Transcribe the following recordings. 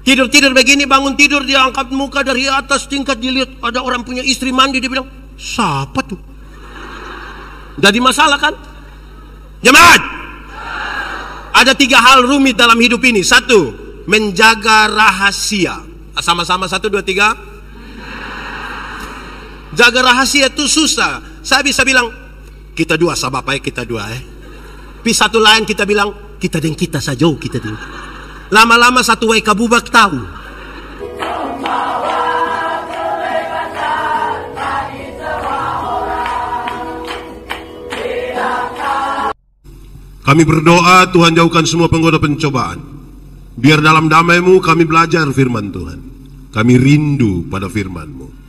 Tidur-tidur begini, bangun tidur, dia angkat muka dari atas tingkat, dilihat ada orang punya istri mandi, dia bilang, siapa tuh? Jadi masalah kan? Jemaat, ada 3 hal rumit dalam hidup ini. 1, menjaga rahasia. Sama-sama 1, 2, 3. Jaga rahasia itu susah. Saya bisa bilang, kita dua sama Bapak ya, kita dua ya. Tapi satu lain kita bilang, kita dan kita saja, kita dan kita. Lama-lama satu WK bubak tahu. Kami berdoa, Tuhan jauhkan semua penggoda pencobaan. Biar dalam damai-Mu kami belajar firman Tuhan. Kami rindu pada firman-Mu.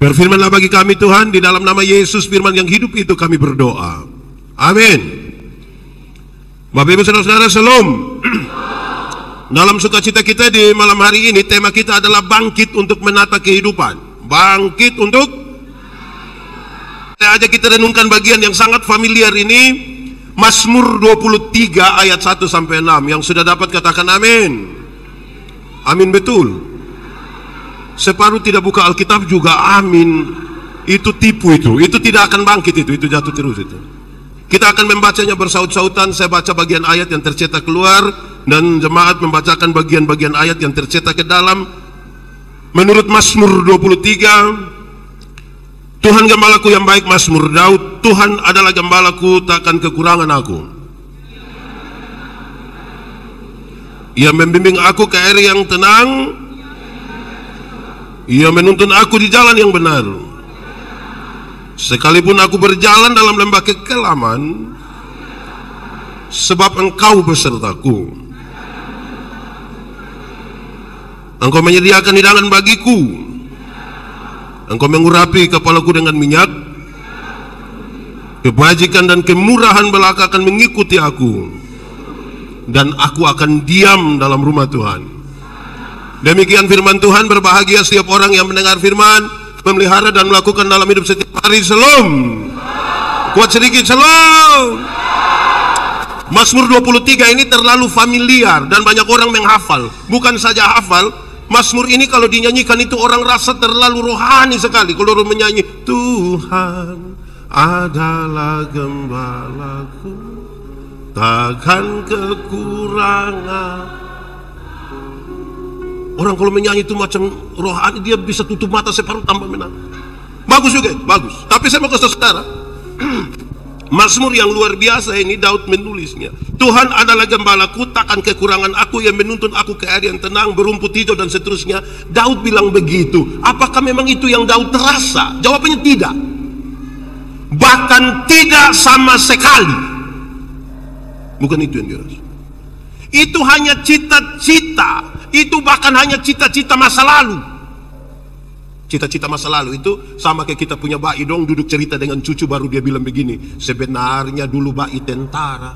Berfirmanlah bagi kami Tuhan, di dalam nama Yesus firman yang hidup itu kami berdoa. Amin. Bapak Ibu Saudara-saudara, Shalom. Dalam sukacita kita di malam hari ini, tema kita adalah bangkit untuk menata kehidupan. Bangkit untuk. Saya ajak kita renungkan bagian yang sangat familiar ini, Mazmur 23 ayat 1 sampai 6. Yang sudah dapat katakan amin. Amin betul. Separuh tidak buka Alkitab juga amin. Itu tipu itu tidak akan bangkit itu jatuh terus itu. Kita akan membacanya bersaut-sautan. Saya baca bagian ayat yang tercetak keluar dan jemaat membacakan bagian-bagian ayat yang tercetak ke dalam. Menurut Mazmur 23, Tuhan gembalaku yang baik, Mazmur Daud. Tuhan adalah gembalaku, takkan kekurangan aku. Ia membimbing aku ke air yang tenang. Ia menuntun aku di jalan yang benar. Sekalipun aku berjalan dalam lembah kekelaman, sebab Engkau besertaku. Engkau menyediakan hidangan bagiku. Engkau mengurapi kepalaku dengan minyak. Kebajikan dan kemurahan belaka akan mengikuti aku, dan aku akan diam dalam rumah Tuhan. Demikian firman Tuhan. Berbahagia setiap orang yang mendengar firman, memelihara dan melakukan dalam hidup setiap hari. Shalom. Kuat sedikit, shalom. Mazmur 23 ini terlalu familiar dan banyak orang menghafal. Bukan saja hafal, Mazmur ini kalau dinyanyikan itu orang rasa terlalu rohani sekali. Kalau orang menyanyi, Tuhan adalah gembalaku, takkan kekurangan. Orang kalau menyanyi itu macam rohani, dia bisa tutup mata separuh tanpa menang. Bagus juga, bagus. Tapi saya mau kasih saudara, Mazmur yang luar biasa ini Daud menulisnya. Tuhan adalah gembalaku, takkan kekurangan aku, yang menuntun aku ke air yang tenang, berumput hijau dan seterusnya. Daud bilang begitu. Apakah memang itu yang Daud terasa? Jawabannya tidak. Bahkan tidak sama sekali. Bukan itu yang dirasa. Itu hanya cita-cita. Itu bahkan hanya cita-cita masa lalu. Cita-cita masa lalu itu sama kayak kita punya bayi dong, duduk cerita dengan cucu baru dia bilang begini, sebenarnya dulu bayi tentara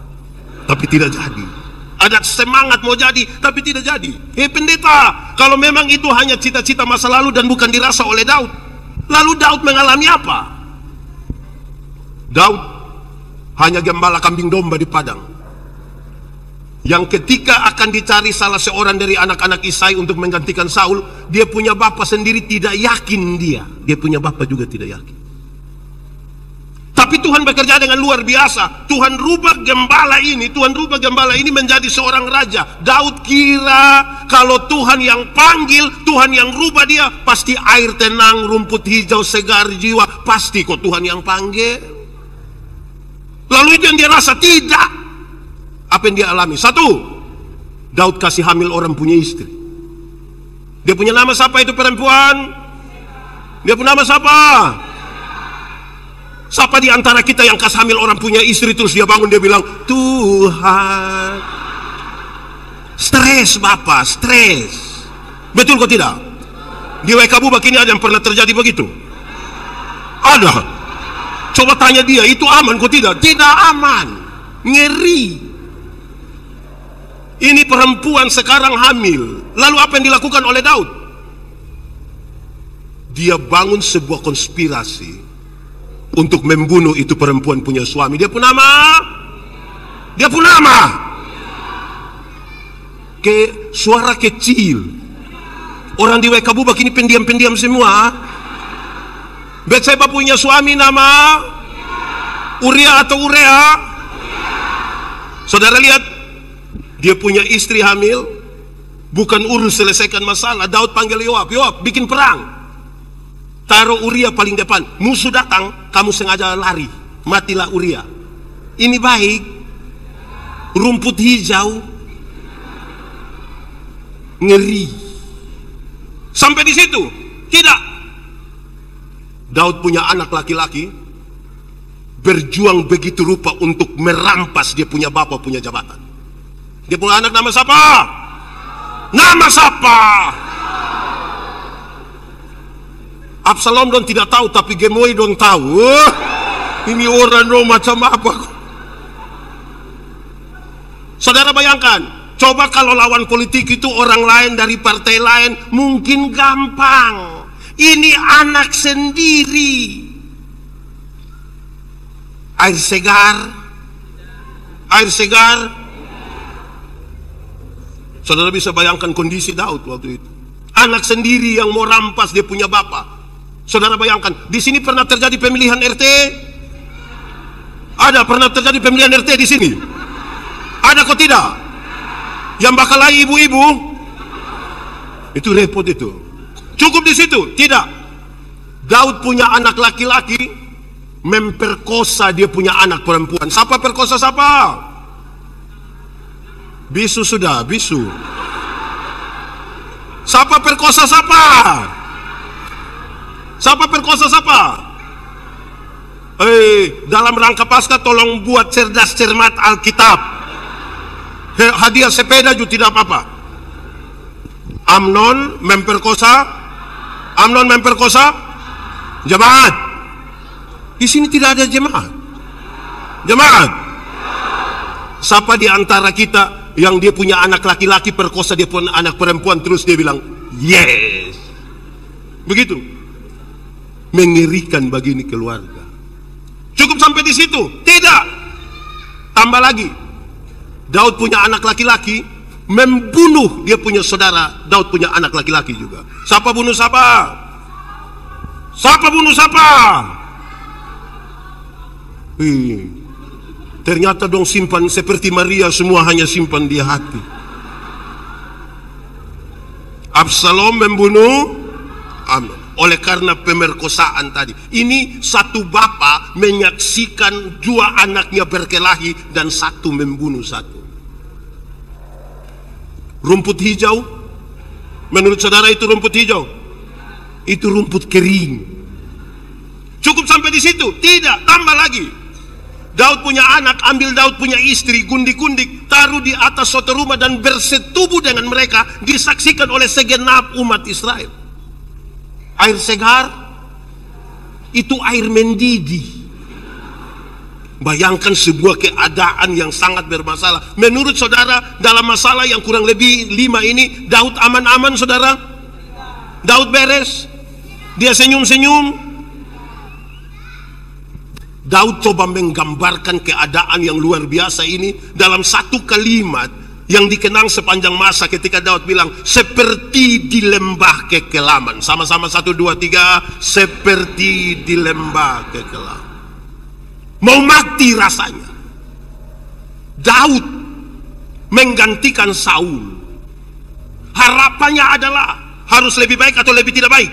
tapi tidak jadi. Ada semangat mau jadi tapi tidak jadi. Pendeta, kalau memang itu hanya cita-cita masa lalu dan bukan dirasa oleh Daud, lalu Daud mengalami apa? Daud hanya gembala kambing domba di padang, yang ketika akan dicari salah seorang dari anak-anak Isai untuk menggantikan Saul, dia punya bapak sendiri tidak yakin dia punya bapak juga tidak yakin. Tapi Tuhan bekerja dengan luar biasa. Tuhan rubah gembala ini menjadi seorang raja. Daud kira kalau Tuhan yang panggil, Tuhan yang rubah dia, pasti air tenang, rumput hijau, segar jiwa, pasti kok Tuhan yang panggil. Lalu itu yang dia rasa tidak. Apa yang dia alami? 1, Daud kasih hamil orang punya istri. Dia punya nama siapa itu perempuan? Dia punya nama siapa? Siapa di antara kita yang kasih hamil orang punya istri terus dia bangun dia bilang, Tuhan. Stres Bapak, stres. Betul kok tidak? Di WK Bubak ini ada yang pernah terjadi begitu? Ada. Coba tanya dia, itu aman kok tidak? Tidak aman. Ngeri. Ini perempuan sekarang hamil. Lalu apa yang dilakukan oleh Daud? Dia bangun sebuah konspirasi untuk membunuh itu perempuan punya suami. Dia pun nama. Suara kecil. Orang di WK Bubak ini pendiam-pendiam semua. Betseba punya suami nama Uria atau Urea. Saudara lihat, dia punya istri hamil, bukan urus selesaikan masalah. Daud panggil Yoab, Yoab bikin perang. Taruh Uria paling depan. Musuh datang, kamu sengaja lari, matilah Uria. Ini baik. Rumput hijau, ngeri. Sampai di situ? Tidak. Daud punya anak laki-laki, berjuang begitu rupa untuk merampas dia punya bapak punya jabatan. Dia punya anak nama siapa? Nama siapa? Absalom dong tidak tahu, tapi Gemoy dong tahu. Ini orang dong macam apa? Saudara bayangkan, coba kalau lawan politik itu orang lain dari partai lain, mungkin gampang. Ini anak sendiri. Air segar. Air segar. Saudara bisa bayangkan kondisi Daud waktu itu. Anak sendiri yang mau rampas dia punya bapak. Saudara bayangkan, di sini pernah terjadi pemilihan RT? Ada pernah terjadi pemilihan RT di sini? Ada kok tidak? Yang bakal lagi ibu-ibu? Itu repot itu. Cukup di situ? Tidak. Daud punya anak laki-laki, memperkosa dia punya anak perempuan. Siapa perkosa siapa? Bisu sudah, bisu. Siapa perkosa siapa? Siapa perkosa siapa? Dalam rangka Paskah tolong buat cerdas cermat Alkitab. Hadiah sepeda juga tidak apa-apa. Amnon memperkosa. Amnon memperkosa jemaat. Di sini tidak ada jemaat. Jemaat. Siapa di antara kita yang dia punya anak laki-laki perkosa dia punya anak perempuan terus dia bilang yes? Begitu. Mengerikan bagi ini keluarga. Cukup sampai di situ? Tidak. Tambah lagi. Daud punya anak laki-laki, membunuh dia punya saudara. Daud punya anak laki-laki juga. Siapa bunuh siapa? Siapa bunuh siapa? Ternyata dong simpan seperti Maria, semua hanya simpan di hati. Absalom membunuh Amnon. Oleh karena pemerkosaan tadi. Ini satu bapak menyaksikan dua anaknya berkelahi dan satu membunuh satu. Rumput hijau, menurut saudara itu rumput hijau? Itu rumput kering. Cukup sampai di situ? Tidak, tambah lagi. Daud punya anak, ambil Daud punya istri, gundik-gundik, taruh di atas suatu rumah dan bersetubuh dengan mereka, disaksikan oleh segenap umat Israel. Air segar itu air mendidih. Bayangkan sebuah keadaan yang sangat bermasalah. Menurut saudara, dalam masalah yang kurang lebih 5 ini, Daud aman-aman saudara? Daud beres? Dia senyum-senyum? Daud coba menggambarkan keadaan yang luar biasa ini dalam satu kalimat yang dikenang sepanjang masa ketika Daud bilang seperti di lembah kekelaman. Sama-sama 1, 2, 3. Seperti di lembah kekelaman. Mau mati rasanya. Daud menggantikan Saul. Harapannya adalah harus lebih baik atau lebih tidak baik.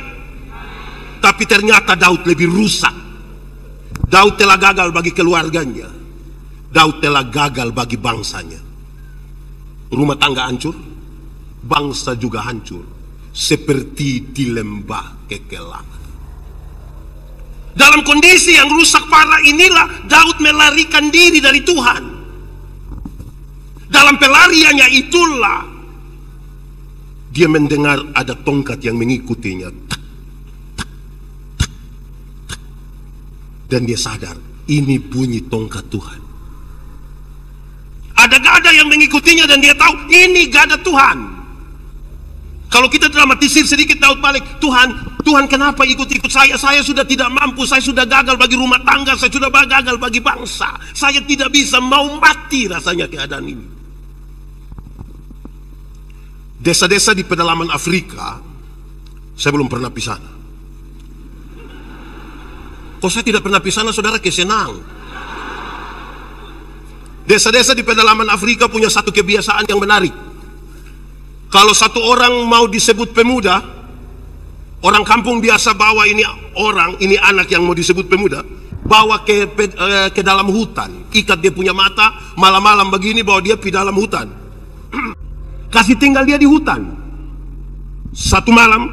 Tapi ternyata Daud lebih rusak. Daud telah gagal bagi keluarganya. Daud telah gagal bagi bangsanya. Rumah tangga hancur, bangsa juga hancur, seperti di lembah kekelaman. Dalam kondisi yang rusak parah inilah Daud melarikan diri dari Tuhan. Dalam pelariannya itulah dia mendengar ada tongkat yang mengikutinya, tak, tak, tak, tak. Dan dia sadar ini bunyi tongkat Tuhan. Ada gada yang mengikutinya dan dia tahu ini gada Tuhan. Kalau kita dramatisir sedikit, Daud balik, Tuhan kenapa ikut-ikut saya? Saya sudah tidak mampu, saya sudah gagal bagi rumah tangga, saya sudah gagal bagi bangsa. Saya tidak bisa, mau mati rasanya keadaan ini. Desa-desa di pedalaman Afrika Saya belum pernah pergi sana. Kok saya tidak pernah pergi sana, saudara? Kesenang. Desa-desa di pedalaman Afrika punya satu kebiasaan yang menarik. Kalau satu orang mau disebut pemuda, orang kampung biasa bawa ini anak yang mau disebut pemuda, bawa ke dalam hutan, ikat dia punya mata, malam-malam begini bawa dia pergi dalam hutan. Kasih tinggal dia di hutan. Satu malam,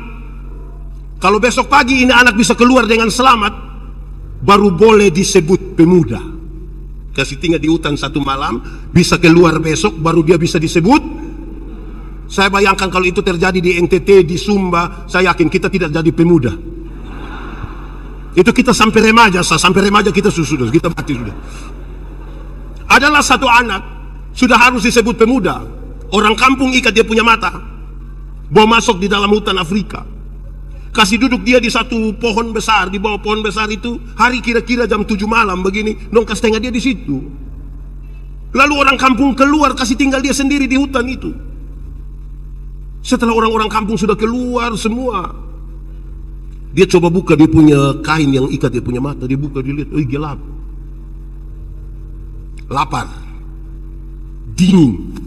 kalau besok pagi ini anak bisa keluar dengan selamat, baru boleh disebut pemuda. Kasih tinggal di hutan satu malam, bisa keluar besok, baru dia bisa disebut. Saya bayangkan kalau itu terjadi di NTT, di Sumba, saya yakin kita tidak jadi pemuda. Itu kita sampai remaja kita sudah, kita mati sudah. Adalah satu anak, sudah harus disebut pemuda. Orang kampung ikat dia punya mata, bawa masuk di dalam hutan Afrika. Kasih duduk dia di satu pohon besar, di bawah pohon besar itu, hari kira-kira jam 7 malam begini, nongkas tengah dia di situ. Lalu orang kampung keluar, kasih tinggal dia sendiri di hutan itu. Setelah orang-orang kampung sudah keluar semua, dia coba buka dia punya kain yang ikat dia punya mata, dia buka, dia lihat, gelap. Lapar, dingin,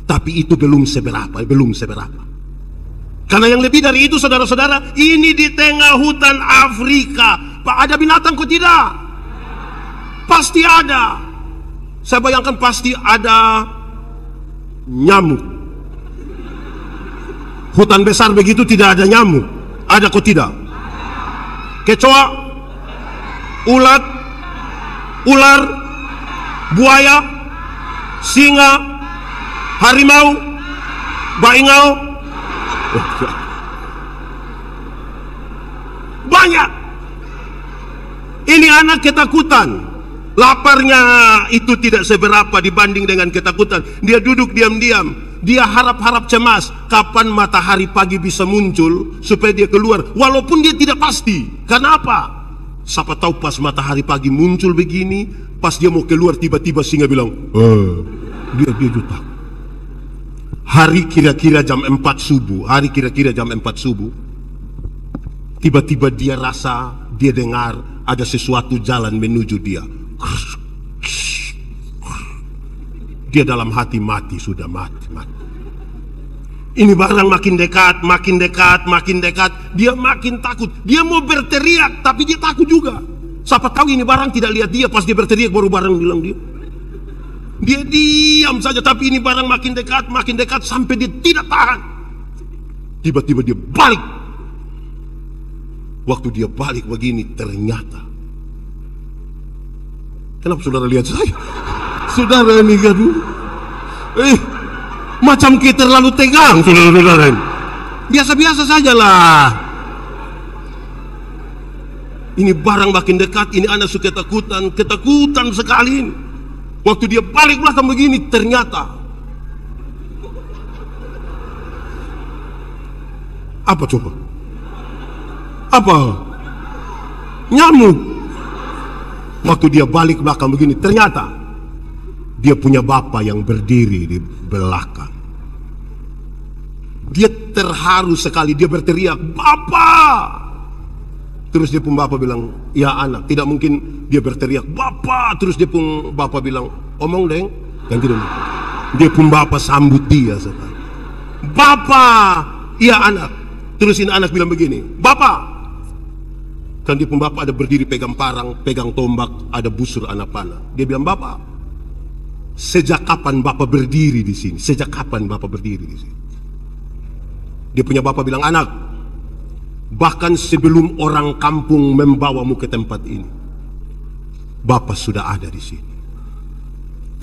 tapi itu belum seberapa. Karena yang lebih dari itu, saudara-saudara, ini di tengah hutan Afrika. Pak, ada binatang kok tidak? Pasti ada. Saya bayangkan pasti ada nyamuk. Hutan besar begitu tidak ada nyamuk. Ada kok tidak? Kecoa, ular, buaya, singa, harimau, baingau. Banyak. Ini anak ketakutan. Laparnya itu tidak seberapa dibanding dengan ketakutan. Dia duduk diam-diam. Dia harap-harap cemas kapan matahari pagi bisa muncul supaya dia keluar. Walaupun dia tidak pasti. Karena apa? Siapa tahu pas matahari pagi muncul begini, pas dia mau keluar tiba-tiba singa bilang, dia juta. Hari kira-kira jam 4 subuh, tiba-tiba dia rasa, dia dengar ada sesuatu jalan menuju dia. Dia dalam hati mati, sudah mati. Ini barang makin dekat, dia makin takut. Dia mau berteriak, tapi dia takut juga. Siapa tahu ini barang tidak lihat dia, pas dia berteriak baru barang bilang dia. Dia diam saja, tapi ini barang makin dekat sampai dia tidak tahan. Tiba-tiba dia balik. Waktu dia balik begini, ternyata, kenapa saudara lihat saya? Saudara ini gaduh. Macam kita terlalu tegang, saudara-saudara. Biasa-biasa sajalah. Ini barang makin dekat, ini anak suka ketakutan sekali. Waktu dia balik belakang begini, ternyata apa coba? Apa? Nyamuk. Waktu dia balik belakang begini, ternyata dia punya bapak yang berdiri di belakang. Dia terharu sekali, dia berteriak, "Bapak!" Terus dia pun bapak bilang, "Ya anak, tidak mungkin." Dia berteriak, "Bapak!" Terus dia pun bapak bilang, "Omong deng." Kan tidak mungkin. Dia pun bapak sambut dia sekali. "Bapak!" "Ya anak." Terus ini anak bilang begini, "Bapak!" Kan dia pun bapak ada berdiri pegang parang, pegang tombak, ada busur anak panah. Dia bilang, "Bapak, sejak kapan bapak berdiri di sini? Sejak kapan bapak berdiri di sini?" Dia punya bapak bilang, "Anak, bahkan sebelum orang kampung membawamu ke tempat ini, bapak sudah ada di sini."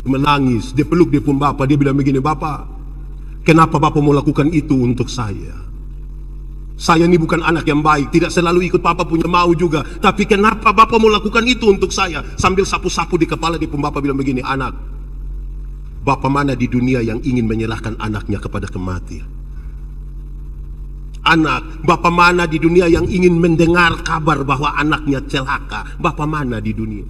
Menangis, dia peluk dia pun bapak, dia bilang begini, "Bapak, kenapa bapak mau lakukan itu untuk saya? Saya ini bukan anak yang baik, tidak selalu ikut bapak punya mau juga, tapi kenapa bapak mau lakukan itu untuk saya?" Sambil sapu-sapu di kepala dia pun bapak bilang begini, "Anak, bapak mana di dunia yang ingin menyerahkan anaknya kepada kematian? Anak, bapak mana di dunia yang ingin mendengar kabar bahwa anaknya celaka? Bapak mana di dunia?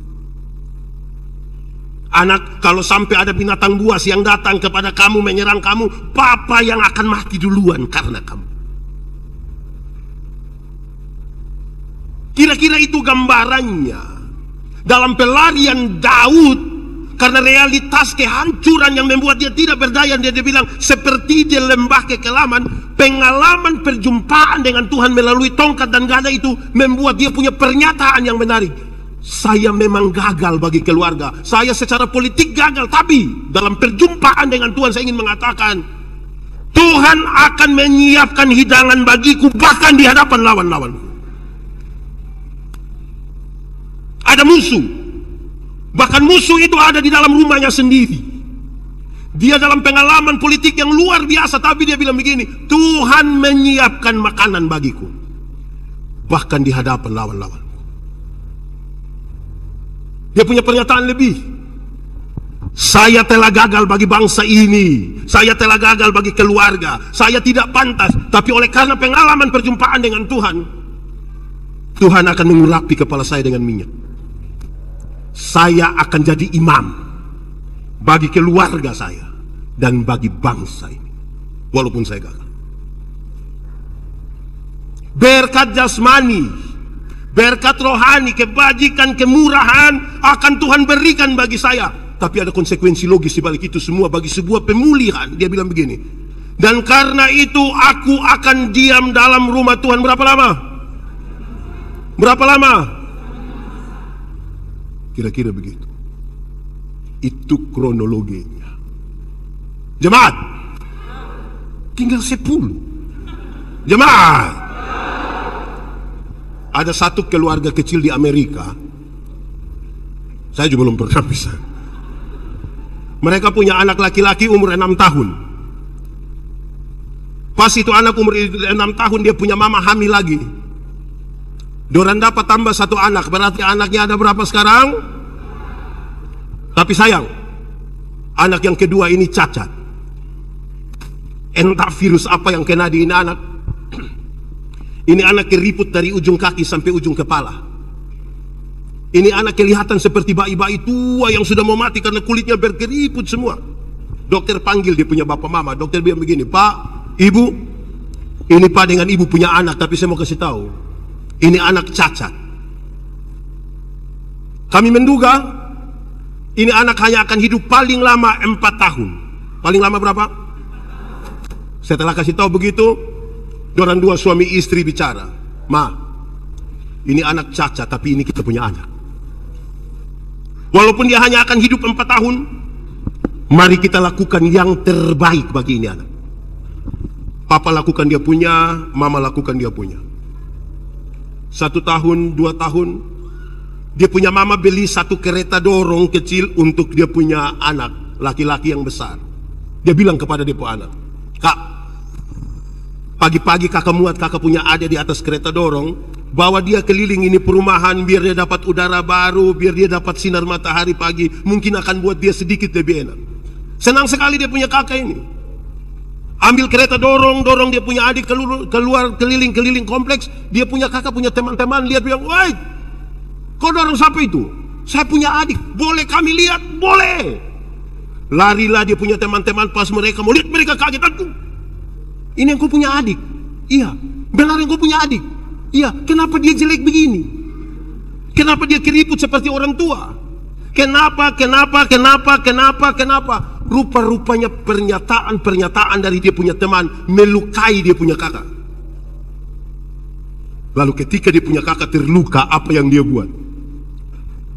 Anak, kalau sampai ada binatang buas yang datang kepada kamu, menyerang kamu, bapak yang akan mati duluan karena kamu." Kira-kira itu gambarannya dalam pelarian Daud karena realitas kehancuran yang membuat dia tidak berdaya. Dia bilang seperti di lembah kekelaman. Pengalaman perjumpaan dengan Tuhan melalui tongkat dan gada itu membuat dia punya pernyataan yang menarik. Saya memang gagal bagi keluarga, saya secara politik gagal, tapi dalam perjumpaan dengan Tuhan saya ingin mengatakan Tuhan akan menyiapkan hidangan bagiku bahkan di hadapan lawan-lawanku. Ada musuh, bahkan musuh itu ada di dalam rumahnya sendiri. Dia dalam pengalaman politik yang luar biasa, tapi dia bilang begini, Tuhan menyiapkan makanan bagiku bahkan di hadapan lawan-lawan. Dia punya pernyataan lebih. Saya telah gagal bagi bangsa ini, saya telah gagal bagi keluarga, saya tidak pantas, tapi oleh karena pengalaman perjumpaan dengan Tuhan, Tuhan akan mengurapi kepala saya dengan minyak. Saya akan jadi imam bagi keluarga saya dan bagi bangsa ini walaupun saya gagal. Berkat jasmani, berkat rohani, kebajikan, kemurahan akan Tuhan berikan bagi saya. Tapi ada konsekuensi logis di balik itu semua bagi sebuah pemulihan. Dia bilang begini, dan karena itu aku akan diam dalam rumah Tuhan berapa lama? Berapa lama? Kira-kira begitu. Itu kronologinya. Jemaat, tinggal 10. Jemaat, ada satu keluarga kecil di Amerika. Saya juga belum pernah bisa. Mereka punya anak laki-laki umur 6 tahun. Pas itu anak umur 6 tahun dia punya mama hamil lagi. Doran dapat tambah satu anak, berarti anaknya ada berapa sekarang? Tapi sayang, anak yang kedua ini cacat. Entah virus apa yang kena di ini anak. Ini anak keriput dari ujung kaki sampai ujung kepala. Ini anak kelihatan seperti bayi-bayi tua yang sudah mau mati karena kulitnya berkeriput semua. Dokter panggil dia punya bapak mama. Dokter bilang begini, Pak, Ibu, ini Pak dengan Ibu punya anak, tapi saya mau kasih tahu, ini anak cacat. Kami menduga ini anak hanya akan hidup paling lama 4 tahun. Paling lama berapa? Setelah kasih tahu begitu, dorang dua suami istri bicara, Ma, ini anak cacat, tapi ini kita punya anak. Walaupun dia hanya akan hidup 4 tahun, mari kita lakukan yang terbaik bagi ini anak. Papa lakukan dia punya, Mama lakukan dia punya. 1 tahun, 2 tahun, dia punya mama beli satu kereta dorong kecil untuk dia punya anak laki-laki yang besar. Dia bilang kepada dia punya anak, Kak, pagi-pagi kakak muat kakak punya adik di atas kereta dorong, bawa dia keliling ini perumahan biar dia dapat udara baru, biar dia dapat sinar matahari pagi, mungkin akan buat dia sedikit lebih enak. Senang sekali dia punya kakak ini. Ambil kereta dorong dia punya adik keluar keliling-keliling kompleks. Dia punya kakak, punya teman-teman, lihat bilang, woi, kau dorong siapa itu? Saya punya adik, boleh kami lihat? Boleh. Larilah dia punya teman-teman, pas mereka mau lihat, mereka kaget. Aku, ini yang kau punya adik? Iya. Benar yang kau punya adik? Iya. Kenapa dia jelek begini? Kenapa dia keriput seperti orang tua? Kenapa? Rupa-rupanya pernyataan dari dia punya teman melukai dia punya kakak. Lalu ketika dia punya kakak terluka, apa yang dia buat?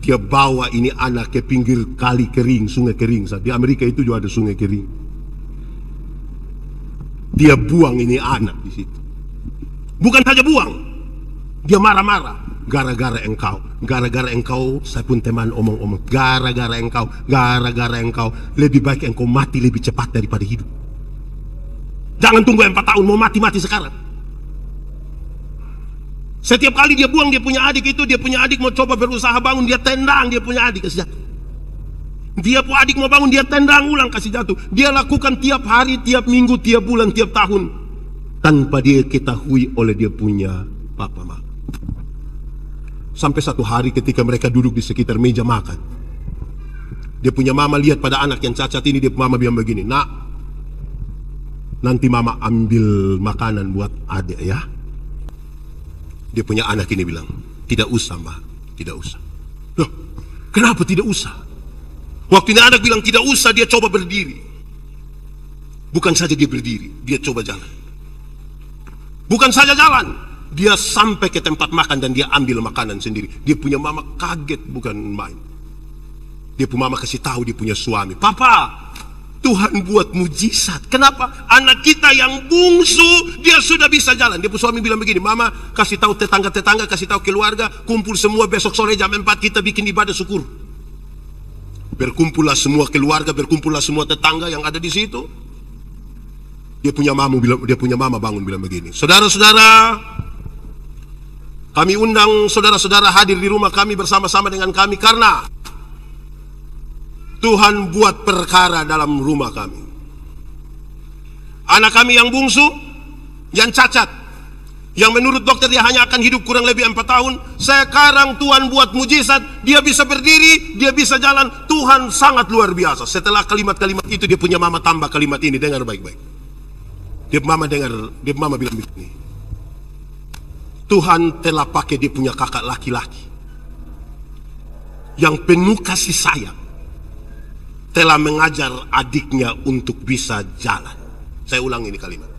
Dia bawa ini anak ke pinggir kali kering, sungai kering. Di Amerika itu juga ada sungai kering. Dia buang ini anak di situ. Bukan saja buang, dia marah-marah. Gara-gara engkau, saya pun teman omong-omong. Gara-gara engkau, lebih baik engkau mati lebih cepat daripada hidup. Jangan tunggu 4 tahun, mau mati sekarang. Setiap kali dia buang dia punya adik itu, dia punya adik mau coba berusaha bangun, dia tendang dia punya adik kasih jatuh. Dia punya adik mau bangun, dia tendang ulang kasih jatuh. Dia lakukan tiap hari, tiap minggu, tiap bulan, tiap tahun, tanpa dia ketahui oleh dia punya papa mama. Sampai satu hari ketika mereka duduk di sekitar meja makan, dia punya mama lihat pada anak yang cacat ini. Dia mama bilang begini, Nak, nanti mama ambil makanan buat adik ya. Dia punya anak ini bilang, Tidak usah, Mbak. Tidak usah. Loh, kenapa tidak usah? Waktu ini anak bilang tidak usah, dia coba berdiri. Bukan saja dia berdiri, dia coba jalan. Bukan saja jalan, dia sampai ke tempat makan dan dia ambil makanan sendiri. Dia punya mama kaget, bukan main. Dia punya mama kasih tahu dia punya suami, "Papa, Tuhan buat mujizat. Kenapa? Anak kita yang bungsu, dia sudah bisa jalan." Dia punya suami bilang begini, "Mama, kasih tahu tetangga-tetangga, kasih tahu keluarga, kumpul semua besok sore jam 4 kita bikin ibadah syukur." Berkumpullah semua keluarga, berkumpullah semua tetangga yang ada di situ. Dia punya mama bangun bilang begini, "Saudara-saudara, kami undang saudara-saudara hadir di rumah kami bersama-sama dengan kami karena Tuhan buat perkara dalam rumah kami. Anak kami yang bungsu, yang cacat, yang menurut dokter dia hanya akan hidup kurang lebih 4 tahun. Sekarang Tuhan buat mujizat, dia bisa berdiri, dia bisa jalan. Tuhan sangat luar biasa." Setelah kalimat-kalimat itu, dia punya mama tambah kalimat ini, dengar baik-baik. Dia mama bilang begini, "Tuhan telah pakai dia punya kakak laki-laki yang penuh kasih sayang, telah mengajar adiknya untuk bisa jalan." Saya ulang ini kalimat.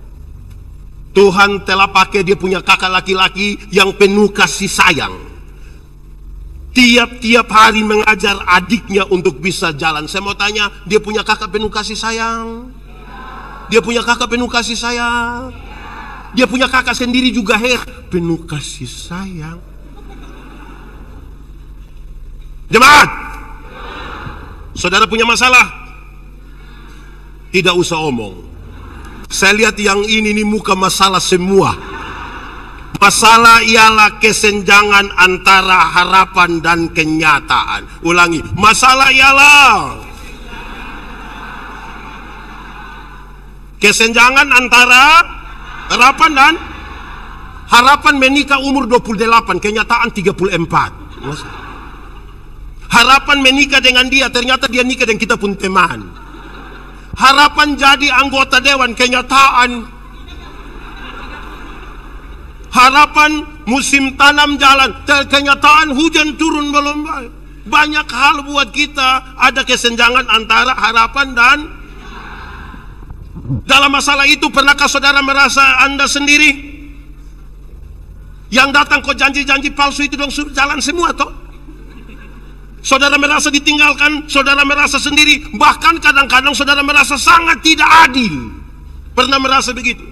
Tuhan telah pakai dia punya kakak laki-laki yang penuh kasih sayang, tiap-tiap hari mengajar adiknya untuk bisa jalan. Saya mau tanya, dia punya kakak penuh kasih sayang? Dia punya kakak penuh kasih sayang? Dia punya kakak sendiri juga penuh kasih sayang. Jemaat, saudara punya masalah? Tidak usah omong. Saya lihat yang ini muka masalah semua. Masalah ialah kesenjangan antara harapan dan kenyataan. Ulangi, masalah ialah kesenjangan antara harapan menikah umur 28, kenyataan 34. Harapan menikah dengan dia, ternyata dia nikah dengan kita pun teman. Harapan jadi anggota dewan, kenyataan. Harapan musim tanam jalan, kenyataan hujan turun belum. Banyak hal buat kita ada kesenjangan antara harapan dan. Dalam masalah itu, pernahkah saudara merasa Anda sendiri? Yang datang kok janji-janji palsu itu dong suruh jalan semua toh? Saudara merasa ditinggalkan, saudara merasa sendiri, bahkan kadang-kadang saudara merasa sangat tidak adil. Pernah merasa begitu?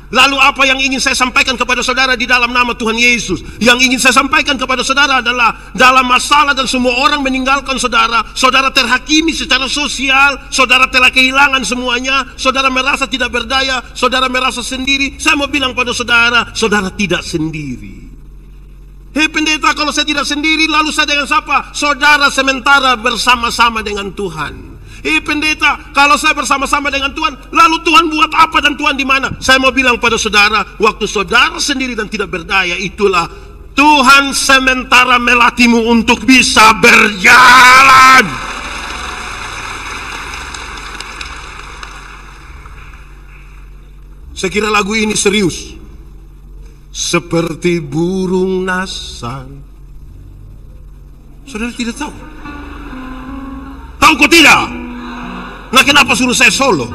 Lalu apa yang ingin saya sampaikan kepada saudara di dalam nama Tuhan Yesus? Yang ingin saya sampaikan kepada saudara adalah dalam masalah dan semua orang meninggalkan saudara, saudara terhakimi secara sosial, saudara telah kehilangan semuanya, saudara merasa tidak berdaya, saudara merasa sendiri. Saya mau bilang pada saudara, saudara tidak sendiri. Hei pendeta, kalau saya tidak sendiri, lalu saya dengan siapa? Saudara sementara bersama-sama dengan Tuhan. Hei pendeta, kalau saya bersama-sama dengan Tuhan, lalu Tuhan buat apa dan Tuhan di mana? Saya mau bilang pada saudara, waktu saudara sendiri dan tidak berdaya, itulah Tuhan sementara melatihmu untuk bisa berjalan. Saya kira lagu ini serius. Seperti burung nasan. Saudara tidak tahu? Tahu kok tidak? Nah, kenapa suruh saya solo?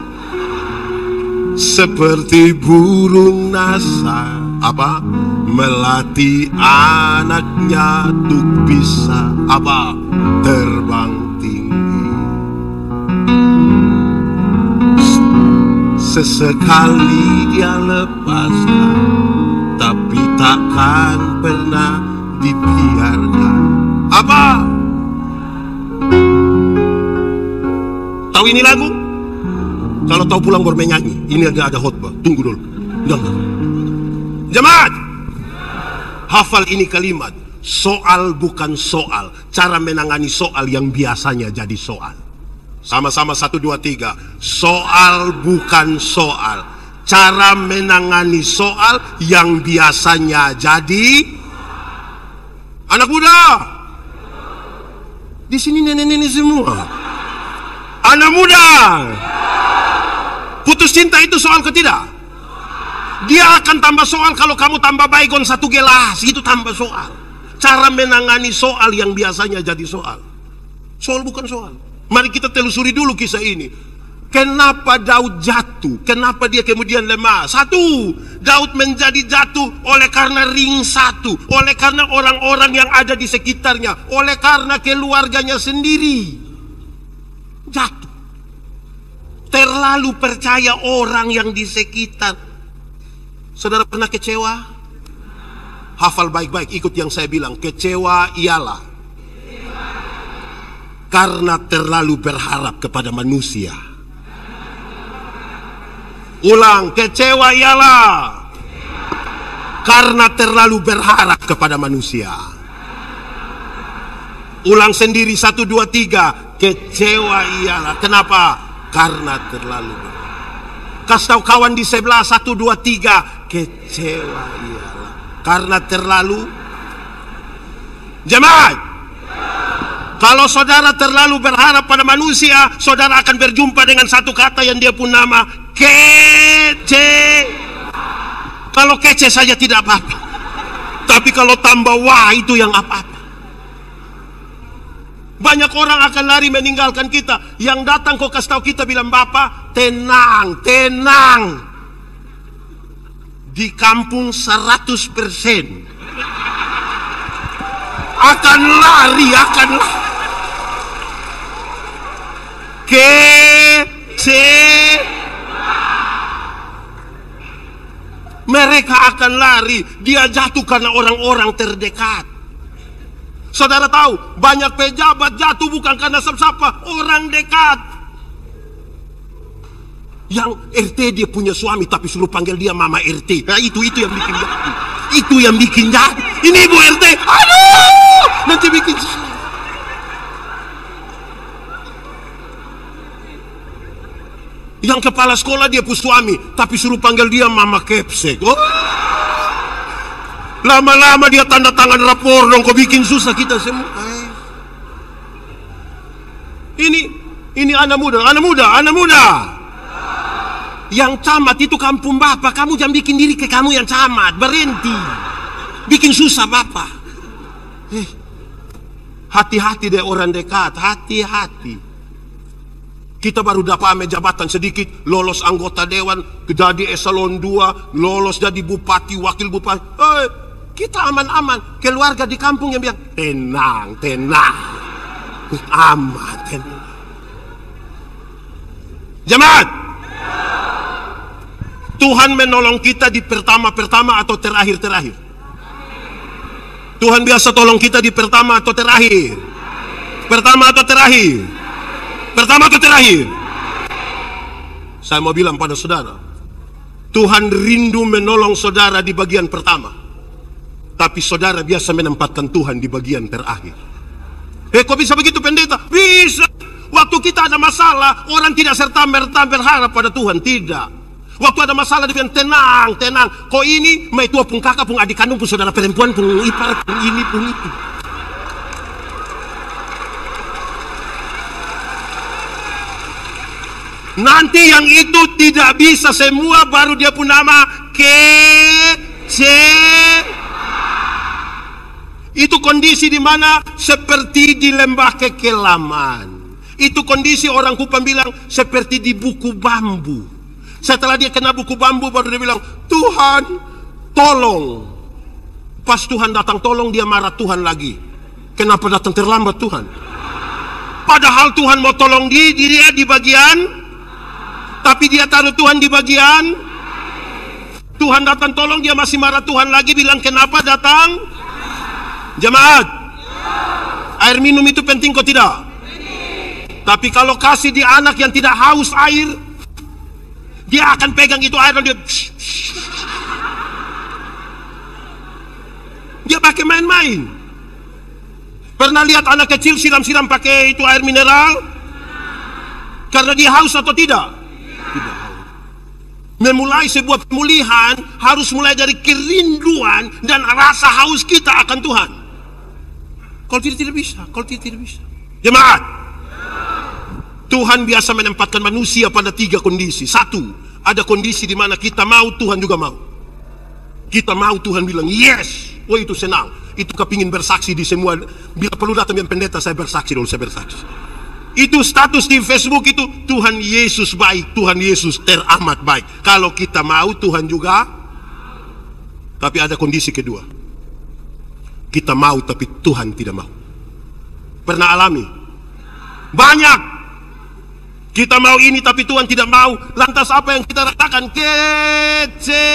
Seperti burung nasa, apa? Melatih anaknya untuk bisa apa? Terbang tinggi. Sesekali dia lepaskan, tapi takkan pernah dibiarkan. Apa? Tahu ini lagu? Kalau tahu pulang baru menyanyi. Ini ada khotbah. Tunggu dulu. Jangan. Jemaat, hafal ini kalimat. Soal bukan soal. Cara menangani soal yang biasanya jadi soal. Sama-sama 1, 2, 3. Soal bukan soal. Cara menangani soal yang biasanya jadi. Anak muda, di sini nenek-nenek semua. Anak muda, putus cinta itu soal ke tidak? Dia akan tambah soal kalau kamu tambah baygon 1 gelas, itu tambah soal. cara menangani soal yang biasanya jadi soal. Soal bukan soal. Mari kita telusuri dulu kisah ini. Kenapa Daud jatuh? Kenapa dia kemudian lemah? Satu, Daud menjadi jatuh oleh karena ring satu, oleh karena orang-orang yang ada di sekitarnya, oleh karena keluarganya sendiri. Jatuh. Terlalu percaya orang yang di sekitar. Saudara pernah kecewa? Hafal baik-baik, ikut yang saya bilang. Kecewa ialah karena terlalu berharap kepada manusia. Ulang, kecewa ialah karena terlalu berharap kepada manusia. Ulang sendiri, 1, 2, 3. Kecewa ialah, kenapa? Karena terlalu berharap. Kasih tahu kawan di sebelah, 1, 2, 3. Kecewa ialah karena terlalu. Jemaat, kalau saudara terlalu berharap pada manusia, saudara akan berjumpa dengan satu kata yang dia pun nama, kece. Kalau kece saja tidak apa-apa, tapi kalau tambah wah itu yang apa-apa. Banyak orang akan lari meninggalkan kita. Yang datang kok kasih tahu kita bilang, Bapak tenang, tenang. Di kampung 100% akan lari, kece. Mereka akan lari. Dia jatuh karena orang-orang terdekat. Saudara tahu, banyak pejabat jatuh bukan karena siapa, orang dekat. Yang RT dia punya suami tapi suruh panggil dia Mama RT. Nah itu yang bikin jatuh. Itu yang bikin jatuh. Ini Ibu RT, aduh, nanti bikin salah. Yang kepala sekolah dia punya suami tapi suruh panggil dia Mama Kepsek. Oh. Lama-lama dia tanda tangan rapor dong, kok bikin susah kita semua. Ini anak muda. Yang camat itu kampung Bapak, kamu jangan bikin diri ke kamu yang camat, berhenti. Bikin susah Bapak. Hati-hati deh orang dekat, hati-hati. Kita baru dapat jabatan sedikit, lolos anggota dewan, jadi eselon 2, lolos jadi bupati, wakil bupati. Kita aman-aman. Keluarga di kampung yang bilang, tenang, aman, tenang. Jemaat, Tuhan menolong kita di pertama-pertama atau terakhir-terakhir? Tuhan biasa tolong kita di pertama atau terakhir? Pertama atau terakhir? Pertama atau terakhir? Saya mau bilang pada saudara, Tuhan rindu menolong saudara di bagian pertama, tapi saudara biasa menempatkan Tuhan di bagian terakhir. Kok bisa begitu pendeta? Bisa. Waktu kita ada masalah, orang tidak serta-merta berharap pada Tuhan, tidak. Waktu ada masalah dia bilang tenang. Kok ini mai tua pun kakak pun adik kandung pun saudara perempuan pun ipar pun ini pun itu. Nanti yang itu tidak bisa semua, baru dia pun nama kece. Itu kondisi di mana seperti di lembah kekelaman. Itu kondisi orang Kupang bilang seperti di buku bambu. Setelah dia kena buku bambu baru dia bilang, Tuhan tolong. Pas Tuhan datang tolong, dia marah Tuhan lagi. Kenapa datang terlambat Tuhan? Padahal Tuhan mau tolong dia di bagian, tapi dia taruh Tuhan di bagian. Tuhan datang tolong, dia masih marah Tuhan lagi, bilang kenapa datang? Jemaat, air minum itu penting kok tidak? Tapi kalau kasih di anak yang tidak haus air, dia akan pegang itu air dan dia pakai main-main. Pernah lihat anak kecil siram-siram pakai itu air mineral? Karena dia haus atau tidak? Tidak haus. Memulai sebuah pemulihan harus mulai dari kerinduan dan rasa haus kita akan Tuhan. Kalau tidak bisa. Jemaat, Tuhan biasa menempatkan manusia pada 3 kondisi. 1, ada kondisi di mana kita mau, Tuhan juga mau. Kita mau, Tuhan bilang yes. Oh itu senang. Itu kepingin bersaksi di semua. Bila perlu datang yang pendeta, saya bersaksi dulu, saya bersaksi. Itu status di Facebook itu, Tuhan Yesus baik, Tuhan Yesus teramat baik. Kalau kita mau, Tuhan juga. Tapi ada kondisi kedua. Kita mau tapi Tuhan tidak mau. Pernah alami? Banyak. Kita mau ini tapi Tuhan tidak mau. Lantas apa yang kita rasakan? Kece.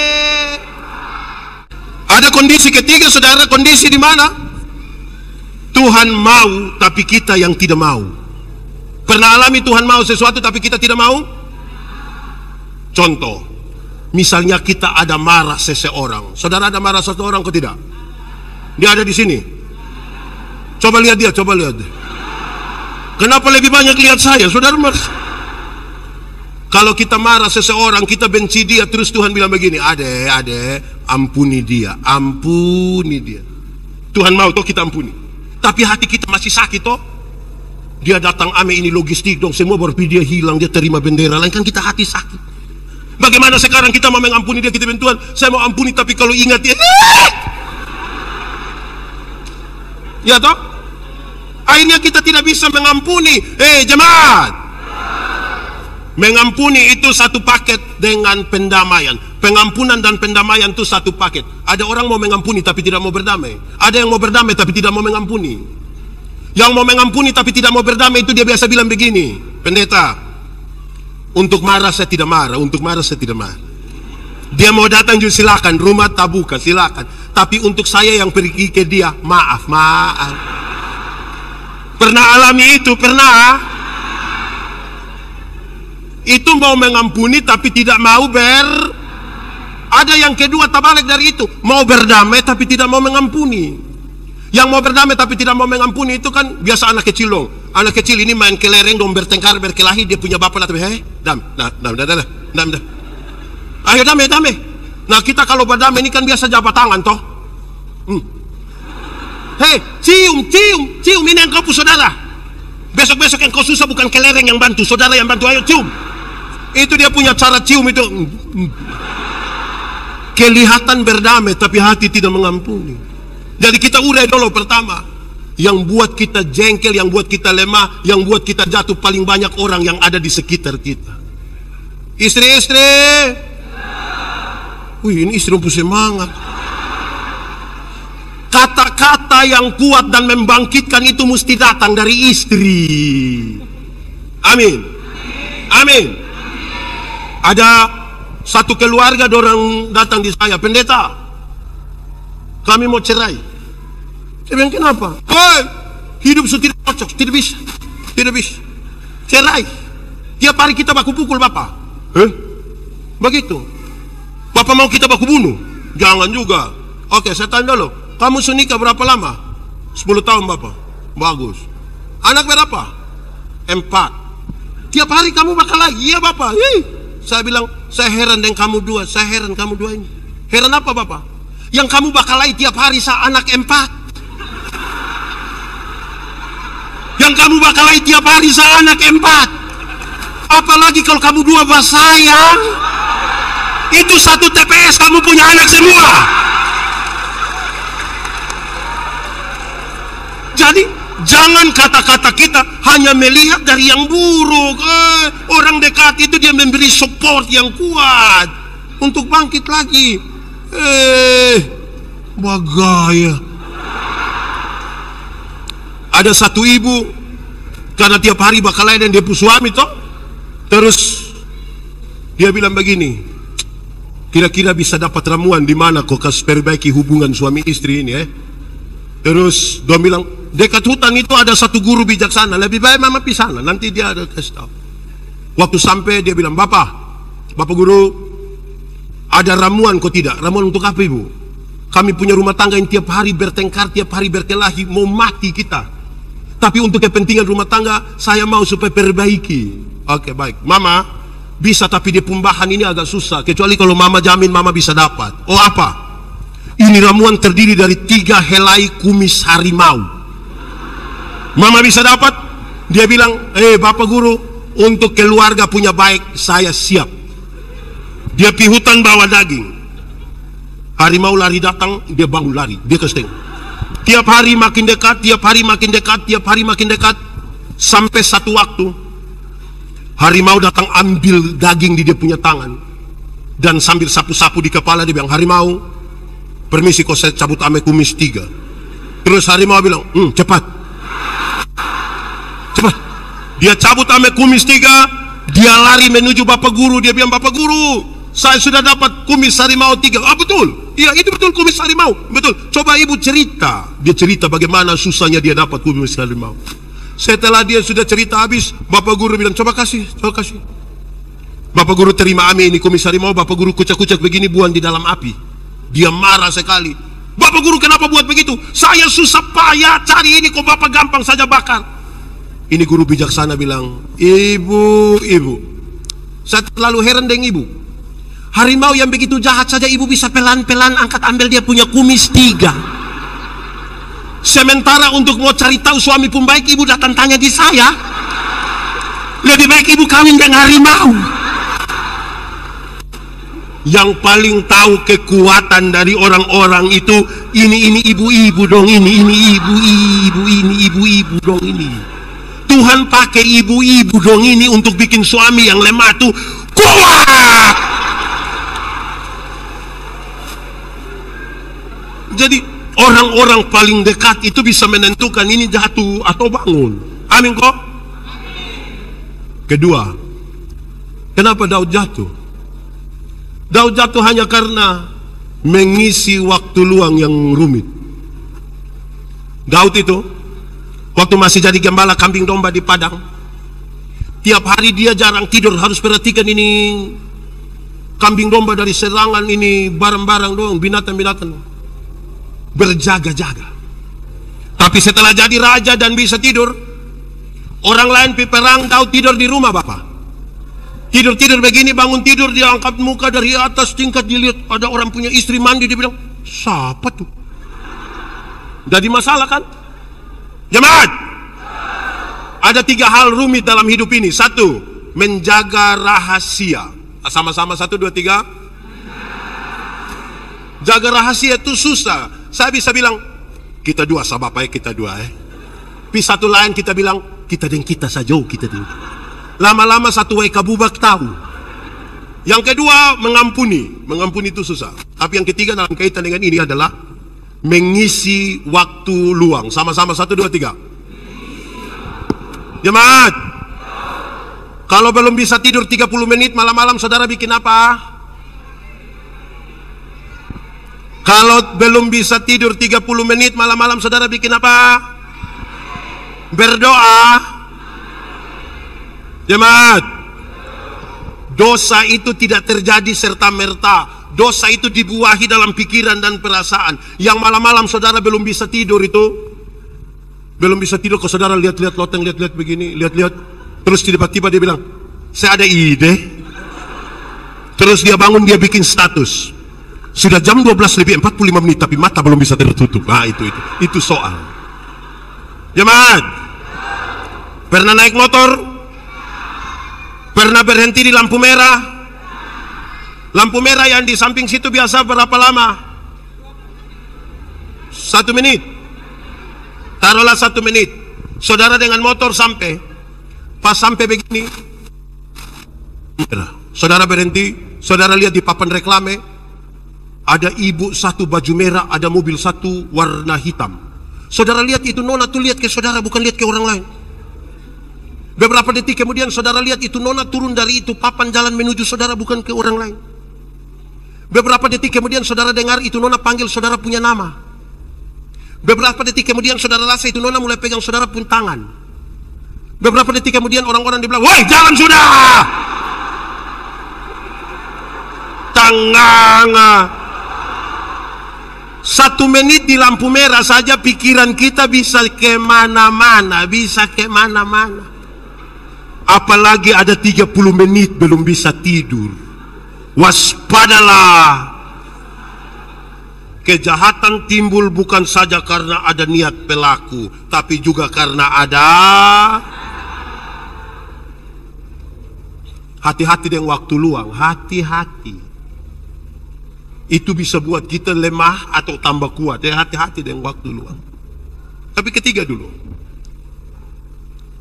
Ada kondisi ketiga, saudara. Kondisi di mana? Tuhan mau tapi kita yang tidak mau. Pernah alami Tuhan mau sesuatu tapi kita tidak mau? Contoh, misalnya kita ada marah seseorang. Saudara ada marah seseorang kok tidak? Dia ada di sini. Coba lihat dia, coba lihat. Kenapa lebih banyak lihat saya? Saudara marah. Kalau kita marah seseorang, kita benci dia, terus Tuhan bilang begini, ade, ampuni dia, ampuni dia. Tuhan mau toh kita ampuni. Tapi hati kita masih sakit toh. Dia datang, ame ini logistik dong, semua berpikir dia hilang, dia terima bendera lain, kan kita hati sakit. Bagaimana sekarang kita mau mengampuni dia, kita bilang Tuhan, saya mau ampuni, tapi kalau ingat dia, ya toh? Akhirnya kita tidak bisa mengampuni. Jemaat, mengampuni itu satu paket dengan pendamaian. Pengampunan dan pendamaian itu satu paket. Ada orang mau mengampuni tapi tidak mau berdamai. Ada yang mau berdamai tapi tidak mau mengampuni. Yang mau mengampuni tapi tidak mau berdamai itu dia biasa bilang begini, pendeta, untuk marah saya tidak marah, untuk marah saya tidak marah. Dia mau datang juga silakan, rumah tak buka silakan. Tapi untuk saya yang pergi ke dia, maaf. Pernah alami itu? Pernah? Itu mau mengampuni tapi tidak mau Ada yang kedua terbalik dari itu, mau berdamai tapi tidak mau mengampuni. Yang mau berdamai tapi tidak mau mengampuni itu kan biasa anak kecil dong. Anak kecil ini main kelereng dong, bertengkar, berkelahi, dia punya bapak tapi dam. Ayo damai. Nah kita kalau berdamai ini kan biasa jabat tangan toh. Cium ini yang kau saudara. Besok yang kau susah bukan kelereng yang bantu, saudara yang bantu, ayo cium. Itu dia punya cara cium itu. Kelihatan berdamai tapi hati tidak mengampuni. Jadi kita urai dulu pertama. Yang buat kita jengkel, yang buat kita lemah, yang buat kita jatuh paling banyak orang yang ada di sekitar kita. Istri. Wih, ini istri punya semangat. Kata-kata yang kuat dan membangkitkan itu mesti datang dari istri. Amin. Ada satu keluarga orang datang di saya, pendeta, kami mau cerai. Saya bilang kenapa? Hidup sudah tidak cocok, tidak bisa. Cerai. Tiap hari kita baku pukul bapak. Begitu. Bapak mau kita baku bunuh? Jangan juga. Oke, saya tanya dulu. Kamu sudah nikah berapa lama? 10 tahun bapak. Bagus. Anak berapa? 4. Tiap hari kamu bakal lagi? Iya bapak. Saya bilang, saya heran dengan kamu dua. Saya heran kamu dua ini. Heran apa bapak? Yang kamu bakal lagi tiap hari anak 4. Yang kamu bakal lagi tiap hari anak 4. Apalagi kalau kamu dua sayang. Itu satu TPS kamu punya anak semua. Jadi jangan kata-kata kita hanya melihat dari yang buruk. Orang dekat itu dia memberi support yang kuat untuk bangkit lagi. Bagaya. Ada satu ibu, karena tiap hari bakal lain dan dia punya suami toh. Terus dia bilang begini, kira-kira bisa dapat ramuan di mana kok kasih perbaiki hubungan suami istri ini Terus dia bilang, dekat hutan itu ada satu guru bijaksana, lebih baik mama pergi sana, nanti dia ada kasih tahu. Waktu sampai dia bilang, Bapak guru, ada ramuan kok tidak? Ramuan untuk apa ibu? Kami punya rumah tangga yang tiap hari bertengkar, tiap hari berkelahi, mau mati kita. Tapi untuk kepentingan rumah tangga, saya mau supaya perbaiki. Oke, baik. Mama bisa, tapi dia pembahan ini agak susah. Kecuali kalau mama jamin mama bisa dapat. Oh apa? Ini ramuan terdiri dari 3 helai kumis harimau. Mama bisa dapat? Dia bilang, Bapak guru, untuk keluarga punya baik, saya siap. Dia pi hutan bawa daging. Harimau lari datang, dia bangun lari, dia ke steng. Tiap hari makin dekat, tiap hari makin dekat, tiap hari makin dekat. Sampai satu waktu, harimau datang ambil daging di dia punya tangan. Dan sambil sapu-sapu di kepala dia bilang, harimau, permisi kau saya cabut ame kumis 3. Terus harimau bilang, cepat. Cepat. Dia cabut ame kumis 3, dia lari menuju bapak guru. Dia bilang, bapak guru, saya sudah dapat kumis harimau 3. Ah, betul. Iya, itu betul kumis harimau. Betul. Coba ibu cerita. Dia cerita bagaimana susahnya dia dapat kumis harimau. Setelah dia sudah cerita habis, bapak guru bilang, coba kasih, coba kasih. Bapak guru terima ame ini kumis harimau. Bapak guru kucak-kucak begini, buang di dalam api. Dia marah sekali. Bapak guru kenapa buat begitu? Saya susah payah cari ini, kok bapak gampang saja bakar. Ini guru bijaksana bilang, ibu, saya terlalu heran dengan ibu. Harimau yang begitu jahat saja ibu bisa pelan-pelan angkat ambil dia punya kumis 3. Sementara untuk mau cari tahu suami pun baik, ibu datang tanya di saya. Lebih baik ibu kawin dengan harimau. Yang paling tahu kekuatan dari orang-orang itu, ini ibu-ibu dong, ini ibu-ibu dong ini. Tuhan pakai ibu-ibu dong ini untuk bikin suami yang lemah tuh kuat. Jadi orang-orang paling dekat itu bisa menentukan ini jatuh atau bangun. Amin kok. Kedua, kenapa Daud jatuh? Daud jatuh hanya karena mengisi waktu luang yang rumit. Daud itu waktu masih jadi gembala kambing domba di padang, tiap hari dia jarang tidur, harus perhatikan ini kambing domba dari serangan ini, barang-barang dong, binatang-binatang, berjaga-jaga. Tapi setelah jadi raja dan bisa tidur, orang lain perang, Daud tidur di rumah bapak. Tidur-tidur begini, bangun tidur, dia angkat muka dari atas tingkat, dilihat ada orang punya istri mandi, dia bilang, siapa tuh? Jadi masalah kan? Jemaat, ada 3 hal rumit dalam hidup ini. 1, menjaga rahasia. Sama-sama 1, 2, 3. Jaga rahasia itu susah. Saya bisa bilang, kita 2 sama bapak, kita 2 Tapi satu lain kita bilang, kita dan kita saja, kita dan kita. Lama-lama satu wae kabubak tahu. Yang kedua, mengampuni. Mengampuni itu susah. Tapi yang ketiga dalam kaitan dengan ini adalah mengisi waktu luang. Sama-sama 1, 2, 3. Jemaat, kalau belum bisa tidur 30 menit malam-malam, saudara bikin apa? Kalau belum bisa tidur 30 menit malam-malam, saudara bikin apa? Berdoa. Jemaat, dosa itu tidak terjadi serta-merta. Dosa itu dibuahi dalam pikiran dan perasaan. Yang malam-malam saudara belum bisa tidur itu, belum bisa tidur, kalau saudara lihat-lihat loteng, lihat-lihat begini, lihat-lihat, terus tiba-tiba dia bilang, saya ada ide. Terus dia bangun, dia bikin status. Sudah jam 12 lebih 45 menit, tapi mata belum bisa tertutup. Nah, itu soal. Jemaat, pernah naik motor? Pernah berhenti di lampu merah? Lampu merah yang di samping situ biasa berapa lama? 1 menit. Taruhlah 1 menit. Saudara dengan motor sampai. Pas sampai begini, saudara berhenti. Saudara lihat di papan reklame, ada ibu 1 baju merah, ada mobil 1 warna hitam. Saudara lihat itu, nona tuh lihat ke saudara, bukan lihat ke orang lain. Beberapa detik kemudian saudara lihat itu nona turun dari itu papan jalan menuju saudara, bukan ke orang lain. Beberapa detik kemudian saudara dengar itu nona panggil saudara punya nama. Beberapa detik kemudian saudara rasa itu nona mulai pegang saudara pun tangan. Beberapa detik kemudian orang-orang dibilang, woi jalan sudah. Tanganga. 1 menit di lampu merah saja pikiran kita bisa kemana-mana, bisa kemana-mana. Apalagi ada 30 menit belum bisa tidur. Waspadalah. Kejahatan timbul bukan saja karena ada niat pelaku, tapi juga karena ada. Hati-hati dengan waktu luang, hati-hati. itu bisa buat kita lemah atau tambah kuat. Hati-hati dengan waktu luang. Tapi ketiga dulu,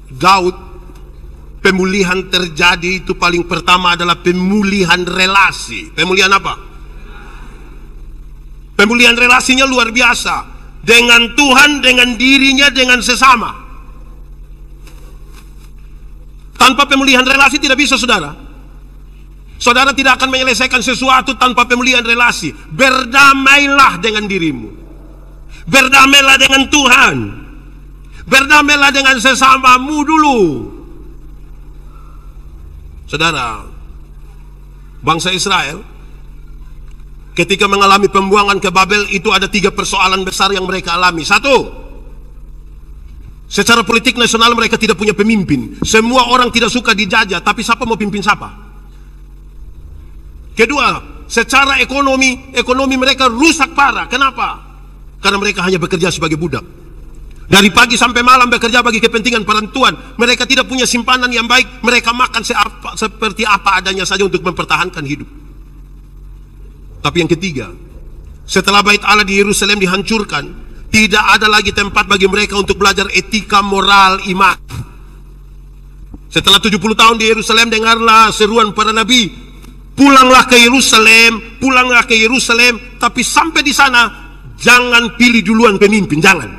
Daud, pemulihan terjadi itu paling pertama adalah pemulihan relasi. Pemulihan apa? Pemulihan relasinya luar biasa. Dengan Tuhan, dengan dirinya, dengan sesama. Tanpa pemulihan relasi tidak bisa, saudara. Saudara tidak akan menyelesaikan sesuatu tanpa pemulihan relasi. Berdamailah dengan dirimu. Berdamailah dengan Tuhan. Berdamailah dengan sesamamu dulu. Saudara, bangsa Israel ketika mengalami pembuangan ke Babel itu ada 3 persoalan besar yang mereka alami. 1, secara politik nasional mereka tidak punya pemimpin. Semua orang tidak suka dijajah, tapi siapa mau pimpin siapa? Kedua, secara ekonomi mereka rusak parah. Kenapa? Karena mereka hanya bekerja sebagai budak. Dari pagi sampai malam bekerja bagi kepentingan perempuan. Mereka tidak punya simpanan yang baik. Mereka makan seperti apa adanya saja untuk mempertahankan hidup. Tapi yang ketiga, setelah bait Allah di Yerusalem dihancurkan, tidak ada lagi tempat bagi mereka untuk belajar etika, moral, iman. Setelah 70 tahun di Yerusalem, dengarlah seruan para nabi, pulanglah ke Yerusalem, pulanglah ke Yerusalem. Tapi sampai di sana, jangan pilih duluan pemimpin, jangan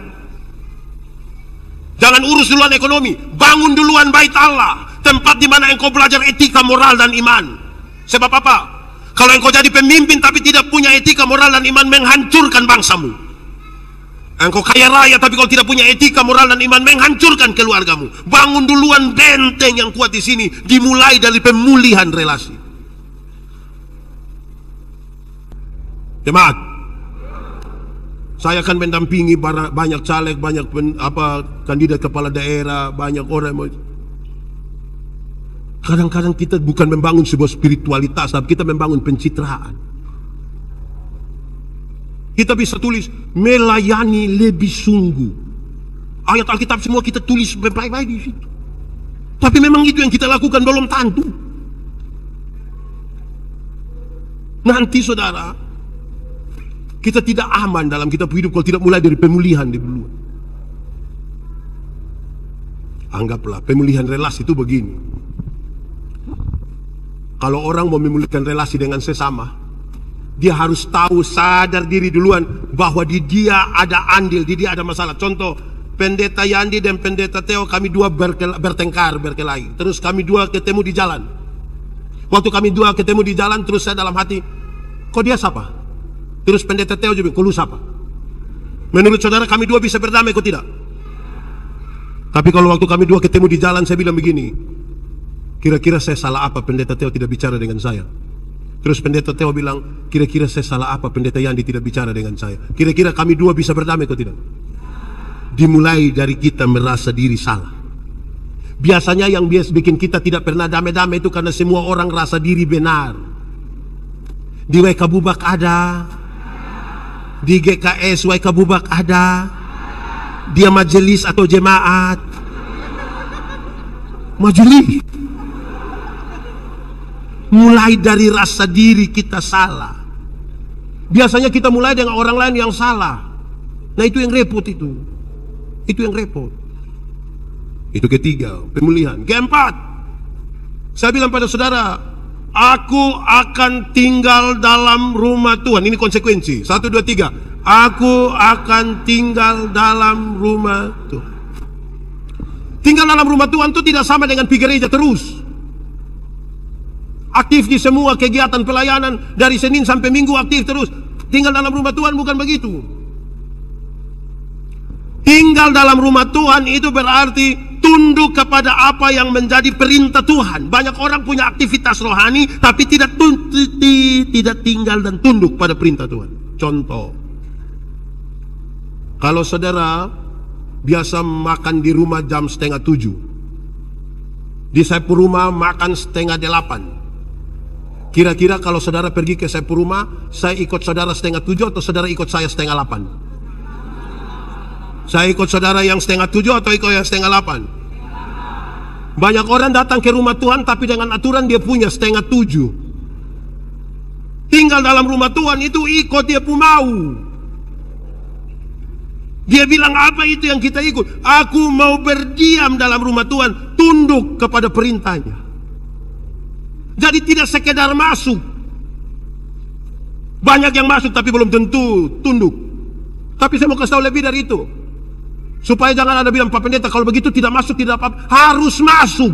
urus duluan ekonomi, bangun duluan bait Allah, tempat di mana engkau belajar etika, moral, dan iman. Sebab apa? Kalau engkau jadi pemimpin tapi tidak punya etika, moral, dan iman, menghancurkan bangsamu. Engkau kaya raya tapi kalau tidak punya etika, moral, dan iman, menghancurkan keluargamu. Bangun duluan benteng yang kuat di sini, dimulai dari pemulihan relasi. Jemaat, saya akan mendampingi banyak caleg, banyak kandidat kepala daerah, banyak orang. Kadang-kadang kita bukan membangun sebuah spiritualitas, tapi kita membangun pencitraan. Kita bisa tulis melayani lebih sungguh. Ayat Alkitab semua kita tulis baik-baik di situ. Tapi memang itu yang kita lakukan belum tentu. Nanti saudara, kita tidak aman dalam kita hidup kalau tidak mulai dari pemulihan di dulu. Anggaplah pemulihan relasi itu begini. Kalau orang mau memulihkan relasi dengan sesama, dia harus tahu, sadar diri duluan bahwa di dia ada andil, di dia ada masalah. Contoh, Pendeta Yandi dan Pendeta Theo, kami dua bertengkar, berkelahi. Terus kami dua ketemu di jalan. Waktu kami dua ketemu di jalan, terus saya dalam hati, kok dia siapa? Terus Pendeta Theo juga, kok lu siapa? Menurut saudara kami dua bisa berdamai, kok tidak? Tapi kalau waktu kami dua ketemu di jalan, saya bilang begini, kira-kira saya salah apa Pendeta Theo tidak bicara dengan saya? Terus Pendeta Theo bilang, kira-kira saya salah apa Pendeta Yandi tidak bicara dengan saya? Kira-kira kami dua bisa berdamai, kok tidak? Dimulai dari kita merasa diri salah. Biasanya yang bikin kita tidak pernah damai-damai itu karena semua orang rasa diri benar. Di WK Bubak ada, di GKS WK Bubak ada, dia majelis atau jemaat, majelis. Mulai dari rasa diri kita salah. Biasanya kita mulai dengan orang lain yang salah. Nah itu yang repot itu. Itu yang repot. Itu ketiga, pemulihan. Keempat, saya bilang pada saudara, aku akan tinggal dalam rumah Tuhan. Ini konsekuensi. 1, 2, 3. Aku akan tinggal dalam rumah Tuhan. Tinggal dalam rumah Tuhan itu tidak sama dengan pergi gereja terus. Aktif di semua kegiatan pelayanan, dari Senin sampai Minggu aktif terus. Tinggal dalam rumah Tuhan bukan begitu. Tinggal dalam rumah Tuhan itu berarti tunduk kepada apa yang menjadi perintah Tuhan. Banyak orang punya aktivitas rohani tapi tidak tinggal dan tunduk pada perintah Tuhan. Contoh, kalau saudara biasa makan di rumah jam 6:30, di Saipul Rumah makan 6:30. Kira-kira kalau saudara pergi ke Saipul Rumah, saya ikut saudara 6:30 atau saudara ikut saya 7:30? Saya ikut saudara yang 7:30 atau ikut yang 7:30? Banyak orang datang ke rumah Tuhan tapi dengan aturan dia punya 6:30. tinggal dalam rumah Tuhan itu ikut dia pun mau. Dia bilang apa itu yang kita ikut? Aku mau berdiam dalam rumah Tuhan, tunduk kepada perintahnya. Jadi tidak sekedar masuk. Banyak yang masuk tapi belum tentu tunduk. Tapi saya mau kasih tahu lebih dari itu. Supaya jangan ada bilang, Pak Pendeta kalau begitu tidak masuk, tidak apa-apa. Harus masuk.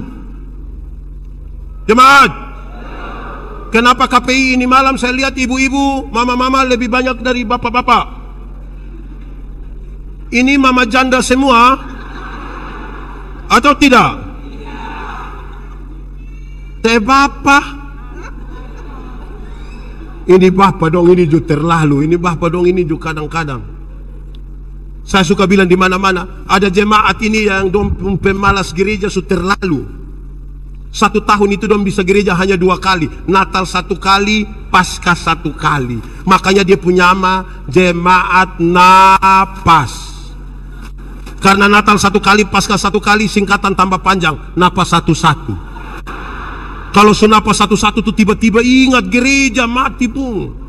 Jemaat, kenapa KPI ini malam saya lihat ibu-ibu, mama-mama lebih banyak dari bapak-bapak? Ini mama janda semua atau tidak? Teh bapak. Ini bapak dong, ini juga terlalu. Ini bapak dong, ini juga kadang-kadang. Saya suka bilang di mana-mana ada jemaat ini yang dong pemalas gereja sudah terlalu. 1 tahun itu dong bisa gereja hanya 2 kali, Natal 1 kali, Paskah 1 kali. Makanya dia punya nama jemaat napas. Karena Natal 1 kali, Paskah 1 kali, singkatan tambah panjang, napas 1-1. Kalau napas 1-1 itu tiba-tiba ingat gereja mati pun.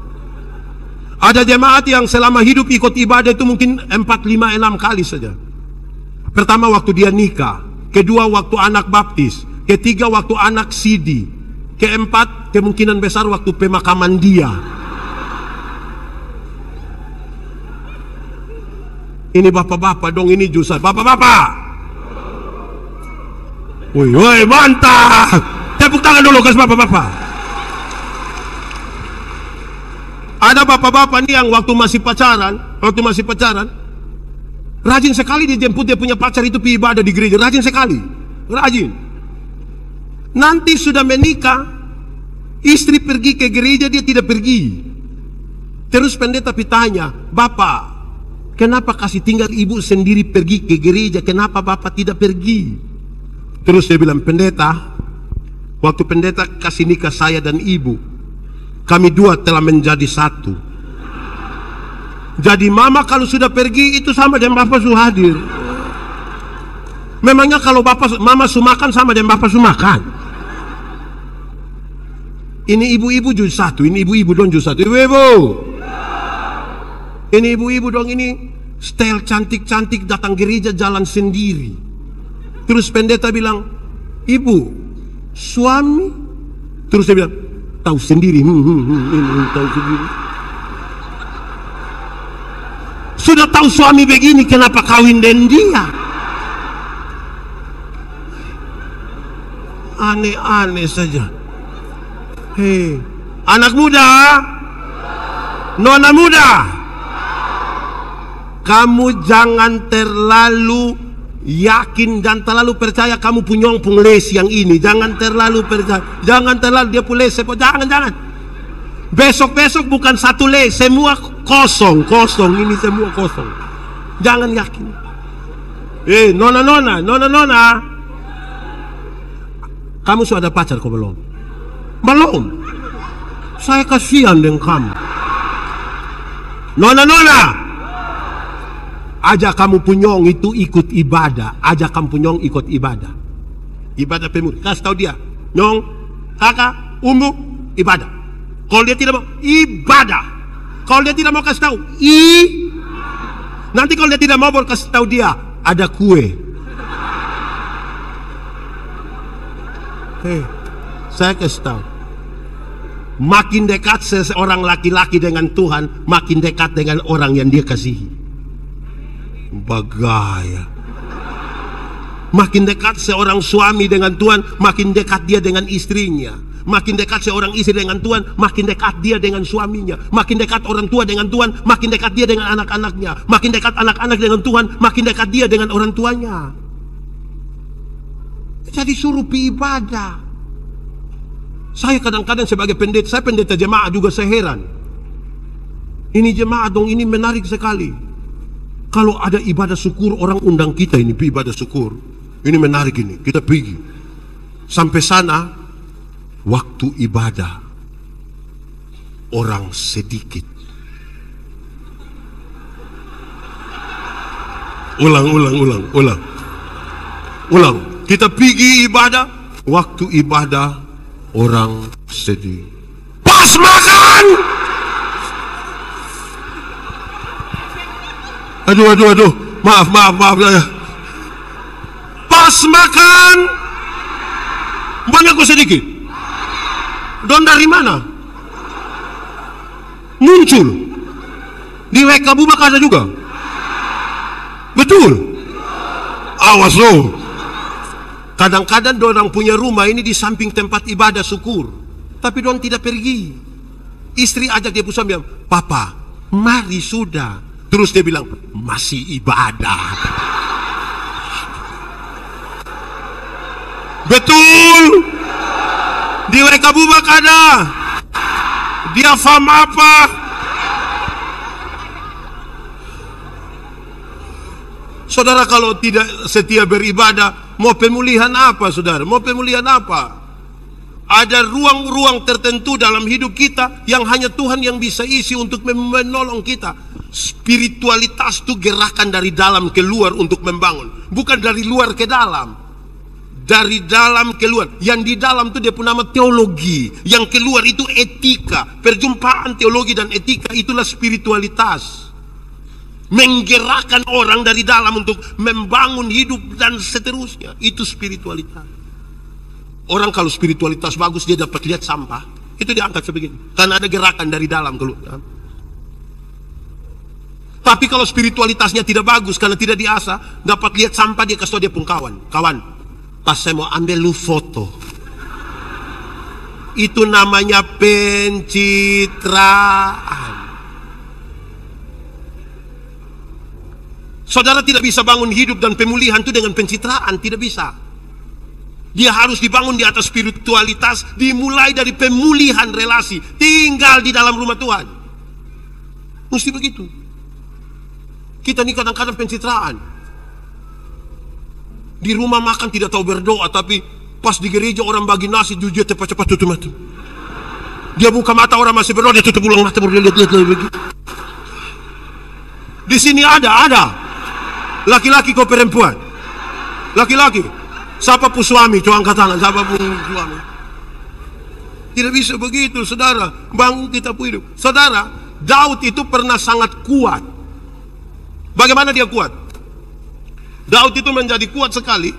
Ada jemaat yang selama hidup ikut ibadah itu mungkin 4, 5, 6 kali saja. Pertama waktu dia nikah, kedua waktu anak baptis, ketiga waktu anak sidi, keempat kemungkinan besar waktu pemakaman dia. Ini bapak-bapak dong, ini justru bapak-bapak. Woi, mantap. Tepuk tangan dulu guys bapak-bapak. Ada bapak-bapak nih yang waktu masih pacaran, rajin sekali dia jemput dia punya pacar itu pergi ibadah di gereja, rajin sekali, rajin. Nanti sudah menikah, istri pergi ke gereja dia tidak pergi. Terus pendeta bertanya, Bapak, kenapa kasih tinggal ibu sendiri pergi ke gereja? Kenapa bapak tidak pergi? Terus dia bilang, pendeta, waktu pendeta kasih nikah saya dan ibu, kami dua telah menjadi satu. Jadi mama kalau sudah pergi itu sama dengan bapak sudah hadir. Memangnya kalau mama sumakan sama dengan bapak sumakan? Ini ibu-ibu juga satu, ini ibu-ibu dong juga satu. Ibu-ibu, ini ibu-ibu dong, ini style cantik-cantik datang gereja jalan sendiri. Terus pendeta bilang, ibu, suami? Terus dia bilang, tahu sendiri, tahu sendiri. Sudah tahu suami begini, kenapa kawin dengan dia? Aneh-aneh saja. Hei, anak muda, nona muda, kamu jangan terlalu yakin dan terlalu percaya kamu punya les yang ini. Jangan terlalu percaya, jangan terlalu dia punya les. Jangan. Besok bukan satu les, semua kosong. Ini semua kosong. Jangan yakin. Nona, kamu sudah ada pacar kok belum? Belum. Saya kasihan dengan kamu. Nona, ajak kamu punyong itu ikut ibadah. Ajak kamu punyong ikut ibadah. Ibadah pemuda. Kasih tahu dia, nyong, kakak, umbu, ibadah. Kalau dia tidak mau, ibadah. Kalau dia tidak mau kasih tahu, nanti kalau dia tidak mau kasih tahu dia, ada kue. Saya kasih tahu. Makin dekat seorang laki-laki dengan Tuhan, makin dekat dengan orang yang dia kasihi. Bagaya. Makin dekat seorang suami dengan Tuhan, makin dekat dia dengan istrinya. Makin dekat seorang istri dengan Tuhan, makin dekat dia dengan suaminya. Makin dekat orang tua dengan Tuhan, makin dekat dia dengan anak-anaknya. Makin dekat anak-anak dengan Tuhan, makin dekat dia dengan orang tuanya. Jadi suruh pergi ibadah. Saya kadang-kadang sebagai pendeta, saya pendeta jemaat juga, saya heran. Ini jemaat dong, ini menarik sekali. Kalau ada ibadah syukur, orang undang kita ini pergi ibadah syukur. Ini menarik ini, kita pergi. Sampai sana, waktu ibadah, orang sedikit. Ulang. Kita pergi ibadah, waktu ibadah, orang sedih. Pas Pas makan. Aduh. Maaf ya. Pas makan. Banyak sedikit. Don dari mana? Muncul. Di WK Bubak ada juga. Betul. Awas lo. Kadang-kadang dorang punya rumah ini di samping tempat ibadah syukur. Tapi dorang tidak pergi. Istri ajak dia pusam bilang, "Papa, mari sudah." Terus dia bilang, "Masih ibadah." Betul. Di WK Bubak ada. Dia faham apa? Saudara kalau tidak setia beribadah, mau pemulihan apa saudara? Mau pemulihan apa? Ada ruang-ruang tertentu dalam hidup kita yang hanya Tuhan yang bisa isi untuk menolong kita. Spiritualitas itu gerakan dari dalam ke luar untuk membangun, bukan dari luar ke dalam. Dari dalam keluar. Yang di dalam itu dia punya nama teologi. Yang keluar itu etika. Perjumpaan teologi dan etika itulah spiritualitas. Menggerakkan orang dari dalam untuk membangun hidup dan seterusnya. Itu spiritualitas. Orang kalau spiritualitas bagus dia dapat lihat sampah, itu diangkat sebegini. Karena ada gerakan dari dalam keluar. Tapi kalau spiritualitasnya tidak bagus karena tidak diasah, dapat lihat sampah dia kasih dia pun kawan. Pas saya mau ambil lu foto. Itu namanya pencitraan. Saudara tidak bisa bangun hidup dan pemulihan itu dengan pencitraan. Tidak bisa. Dia harus dibangun di atas spiritualitas. Dimulai dari pemulihan relasi. Tinggal di dalam rumah Tuhan. Mesti begitu. Kita ini kadang-kadang pencitraan. Di rumah makan tidak tahu berdoa, tapi pas di gereja orang bagi nasi, dia cepat-cepat tutup mata. Dia buka mata orang masih berdoa, dia tutup ulang mata, baru lihat begitu. Di sini ada. Laki-laki kau perempuan. Laki-laki. Siapa pun suami, coba angkat tangan. Siapa pun suami. Tidak bisa begitu, saudara. Bangun kita pun hidup. Saudara, Daud itu pernah sangat kuat. Bagaimana dia kuat? Daud itu menjadi kuat sekali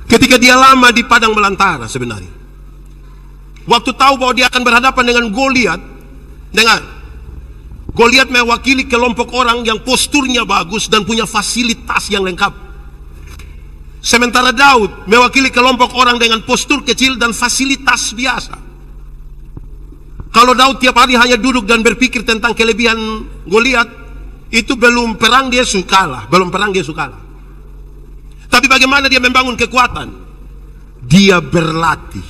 ketika dia lama di padang belantara sebenarnya. Waktu tahu bahwa dia akan berhadapan dengan Goliat. Dengar, Goliat mewakili kelompok orang yang posturnya bagus dan punya fasilitas yang lengkap. Sementara Daud mewakili kelompok orang dengan postur kecil dan fasilitas biasa. Kalau Daud tiap hari hanya duduk dan berpikir tentang kelebihan Goliat, itu belum perang dia sukalah. Tapi bagaimana dia membangun kekuatan? Dia berlatih.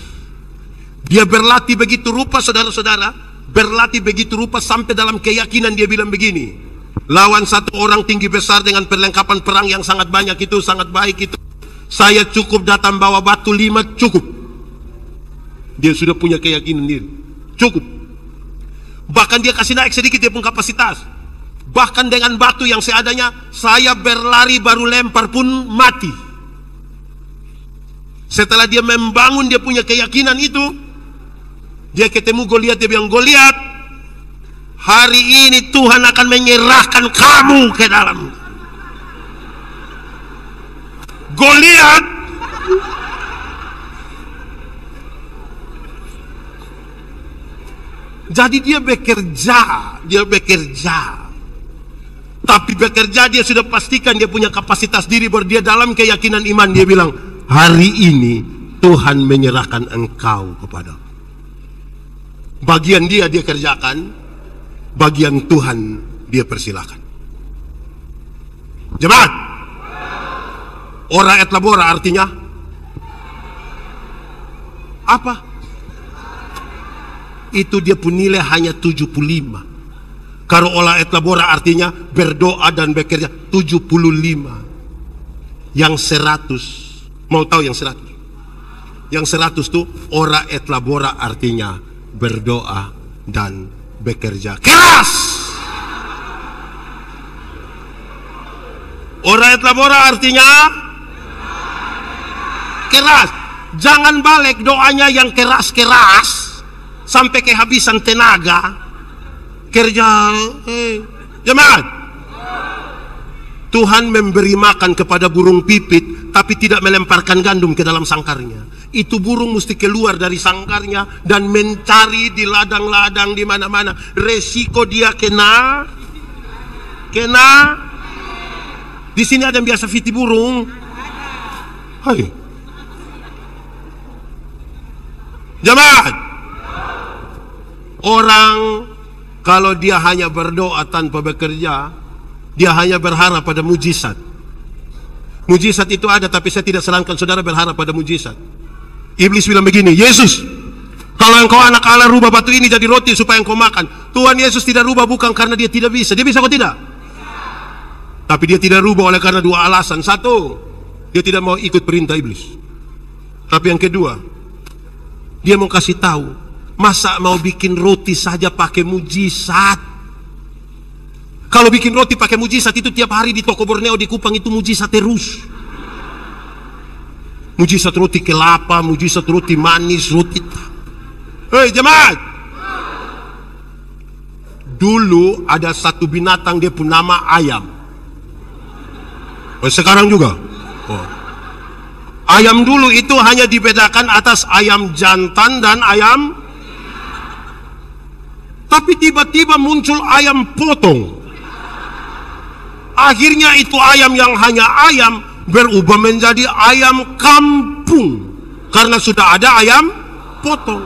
Dia berlatih begitu rupa, saudara-saudara. Berlatih begitu rupa sampai dalam keyakinan dia bilang begini. Lawan satu orang tinggi besar dengan perlengkapan perang yang sangat banyak itu, sangat baik itu, saya cukup datang bawa batu 5, cukup. Dia sudah punya keyakinan diri. Cukup. Bahkan dia kasih naik sedikit dia pun kapasitas. Bahkan dengan batu yang seadanya, saya berlari baru lempar pun mati. Setelah dia membangun dia punya keyakinan itu, dia ketemu Goliat, dia bilang, "Goliat, hari ini Tuhan akan menyerahkan kamu ke dalam." Goliat jadi dia bekerja. Tapi bekerja dia sudah pastikan dia punya kapasitas diri, baru dia dalam keyakinan iman dia bilang, "Hari ini Tuhan menyerahkan engkau kepada." Bagian dia kerjakan, bagian Tuhan dia persilakan. Jemaat, ora et labora artinya apa? Itu dia pun nilai hanya 75. Kalau olah et labora artinya berdoa dan bekerja 75. Yang 100, mau tahu yang 100? Yang 100 itu ora et labora artinya berdoa dan bekerja keras. Ora et labora artinya keras. Jangan balik doanya yang keras-keras. sampai kehabisan tenaga kerja. Jemaat, Tuhan memberi makan kepada burung pipit, tapi tidak melemparkan gandum ke dalam sangkarnya. Itu burung mesti keluar dari sangkarnya dan mencari di ladang-ladang di mana-mana. Resiko dia kena. Di sini ada yang biasa fiti burung. Hai. Jemaat, orang kalau dia hanya berdoa tanpa bekerja, dia hanya berharap pada mujizat. Mujizat itu ada, tapi saya tidak sarankan saudara berharap pada mujizat. Iblis bilang begini, Yesus, kalau engkau anak Allah, rubah batu ini jadi roti supaya engkau makan. Tuhan Yesus tidak rubah bukan karena dia tidak bisa. Dia bisa atau tidak? Tapi dia tidak rubah oleh karena dua alasan. Satu, dia tidak mau ikut perintah iblis. Tapi yang kedua, dia mau kasih tahu, masa mau bikin roti saja pakai mujizat? Kalau bikin roti pakai mujizat itu tiap hari di toko Borneo di Kupang itu mujizat terus. Mujizat roti kelapa, mujizat roti manis, roti. Hei jemaat, dulu ada satu binatang dia pun nama ayam. Sekarang juga. Ayam dulu itu hanya dibedakan atas ayam jantan dan ayam. Tapi tiba-tiba muncul ayam potong. Akhirnya itu ayam yang hanya ayam berubah menjadi ayam kampung. Karena sudah ada ayam potong.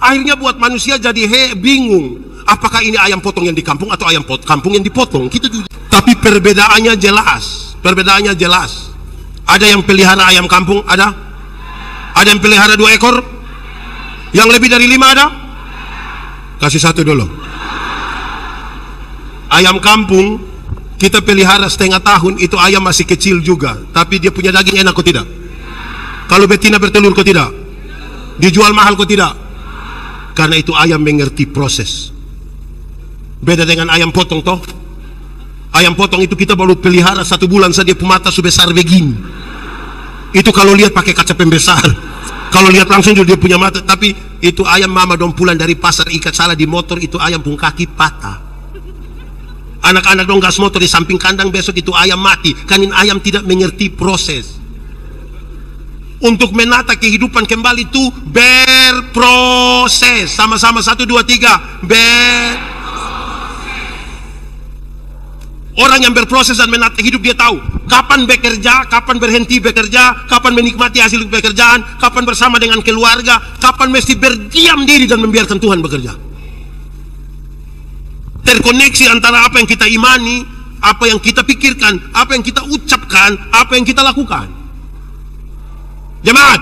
Akhirnya buat manusia jadi bingung. Apakah ini ayam potong yang di kampung atau ayam kampung yang dipotong? Gitu juga. Tapi perbedaannya jelas. Perbedaannya jelas. Ada yang pelihara ayam kampung, ada? Ada yang pelihara 2 ekor? Yang lebih dari 5 ada? Kasih 1 dulu. Ayam kampung kita pelihara setengah tahun, itu ayam masih kecil juga, tapi dia punya daging enak kok tidak? Kalau betina bertelur kok tidak? Dijual mahal kok tidak? Karena itu ayam mengerti proses. Beda dengan ayam potong toh. Ayam potong itu kita baru pelihara 1 bulan saja mata sebesar begini. Itu kalau lihat pakai kaca pembesar. Kalau lihat langsung dia punya mata. Tapi itu ayam mama dong pulang dari pasar ikat salah di motor, itu ayam pun kaki patah. Anak-anak dong gas motor di samping kandang, besok itu ayam mati. Karena ayam tidak mengerti proses. Untuk menata kehidupan kembali itu berproses. Sama-sama 1, 2, 3. Orang yang berproses dan menata hidup dia tahu kapan bekerja, kapan berhenti bekerja, kapan menikmati hasil pekerjaan, kapan bersama dengan keluarga, kapan mesti berdiam diri dan membiarkan Tuhan bekerja. Terkoneksi antara apa yang kita imani, apa yang kita pikirkan, apa yang kita ucapkan, apa yang kita lakukan. Jemaat,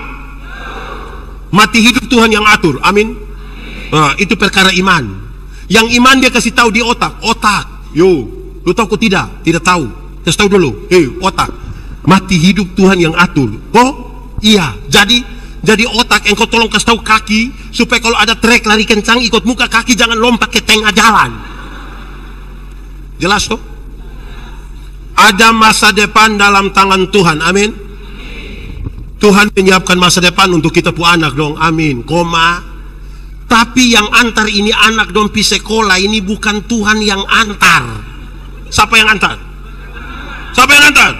mati hidup Tuhan yang atur, amin. Nah, itu perkara iman. Yang iman dia kasih tahu di otak, yo. Lu tahu kok tidak? Tidak tahu. Kasih tahu dulu. Otak. Mati hidup Tuhan yang atur. Oh, iya. Jadi otak engkau tolong kasih tahu kaki supaya kalau ada trek lari kencang ikut muka kaki, jangan lompat ke tengah jalan. Jelas toh? Ada masa depan dalam tangan Tuhan. Amin. Tuhan menyiapkan masa depan untuk kita pu anak dong. Amin. Tapi yang antar ini anak dong pi sekolah ini bukan Tuhan yang antar. Siapa yang antar? Siapa yang antar?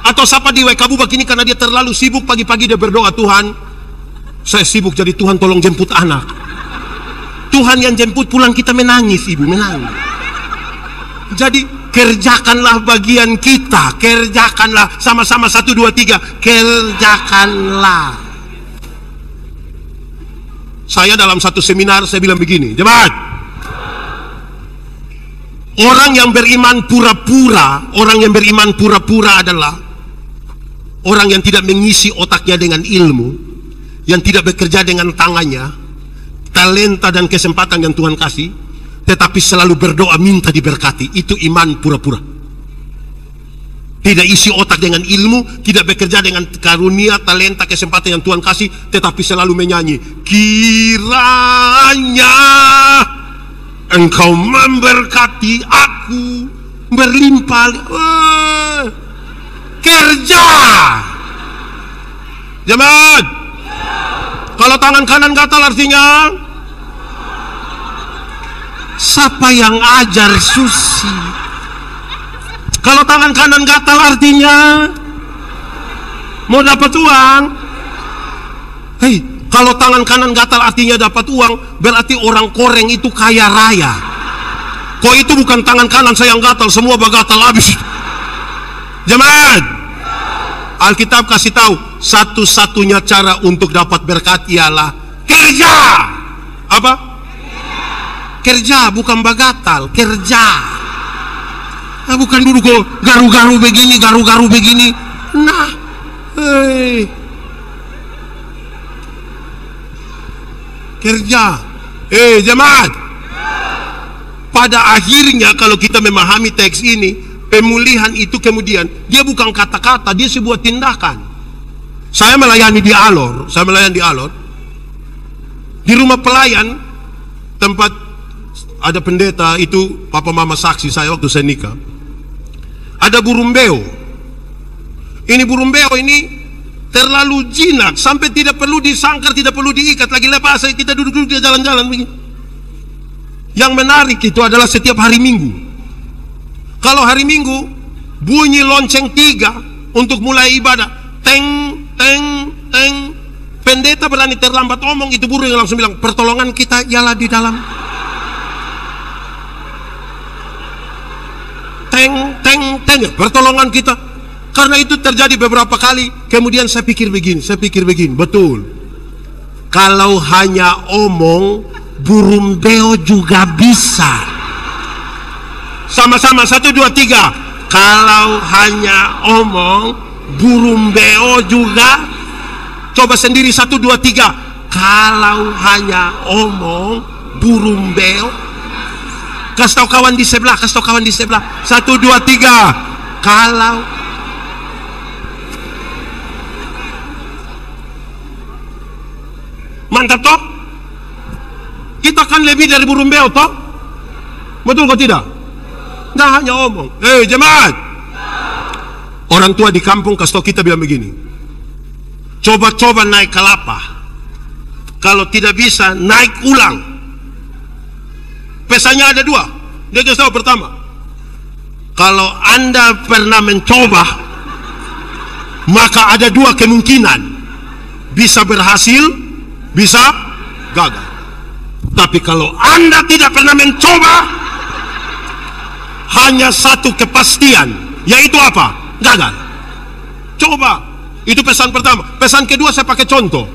Atau siapa di WK Bubak ini karena dia terlalu sibuk pagi-pagi dia berdoa, Tuhan saya sibuk jadi Tuhan tolong jemput anak. Tuhan yang jemput pulang kita menangis, ibu menangis. Jadi kerjakanlah bagian kita, kerjakanlah sama-sama 1, 2, 3, kerjakanlah. Saya dalam satu seminar saya bilang begini, jemaat, orang yang beriman pura-pura adalah orang yang tidak mengisi otaknya dengan ilmu, yang tidak bekerja dengan tangannya, talenta dan kesempatan yang Tuhan kasih, tetapi selalu berdoa minta diberkati. Itu iman pura-pura. Tidak isi otak dengan ilmu, tidak bekerja dengan karunia, talenta, kesempatan yang Tuhan kasih, tetapi selalu menyanyi, kiranya Engkau memberkati aku berlimpah. Kerja. Jemaat, kalau tangan kanan gatal artinya Siapa yang ajar Susi? Kalau tangan kanan gatal artinya mau dapat uang. Hei, kalau tangan kanan gatal artinya dapat uang, berarti orang koreng itu kaya raya. Kok itu bukan tangan kanan saya yang gatal, semua gatal habis. Jemaat, Alkitab kasih tahu satu-satunya cara untuk dapat berkat ialah kerja. Apa? Kerja, bukan bagatal, kerja. Nah, bukan dulu kok garu-garu begini, garu-garu begini. Nah, kerja. Jemaat, pada akhirnya kalau kita memahami teks ini, pemulihan itu kemudian dia bukan kata-kata, dia sebuah tindakan. Saya melayani di Alor, di rumah pelayan, tempat ada pendeta itu, papa mama saksi saya waktu saya nikah. Ada burung beo. Ini burung beo ini terlalu jinak sampai tidak perlu disangkar, tidak perlu diikat lagi, lepas saja kita duduk-duduk di jalan-jalan begini. Yang menarik itu adalah setiap hari Minggu. Kalau hari Minggu bunyi lonceng 3 untuk mulai ibadah, teng teng teng. Pendeta berani terlambat omong, itu burung yang langsung bilang, pertolongan kita ialah di dalam. Teng teng teng, pertolongan kita. Karena itu terjadi beberapa kali. Kemudian saya pikir begini, betul. Kalau hanya omong, burung beo juga bisa. Sama-sama, 1, 2, 3. Kalau hanya omong, burung beo juga. Coba sendiri, 1, 2, 3. Kalau hanya omong, burung beo. Kasih tahu kawan di sebelah, 1, 2, 3. Kalau mantap toh? Kita kan lebih dari burung beo toh? Betul kok tidak? Nggak hanya omong. Jemaat, orang tua di kampung kasih tahu kita bilang begini, coba-coba naik kelapa, kalau tidak bisa naik ulang. Pesannya ada 2. Dia kasih tahu, pertama, kalau Anda pernah mencoba, maka ada 2 kemungkinan, bisa berhasil, bisa gagal. Tapi kalau Anda tidak pernah mencoba, hanya 1 kepastian, yaitu apa? Gagal. Coba. Itu pesan pertama. Pesan kedua saya pakai contoh.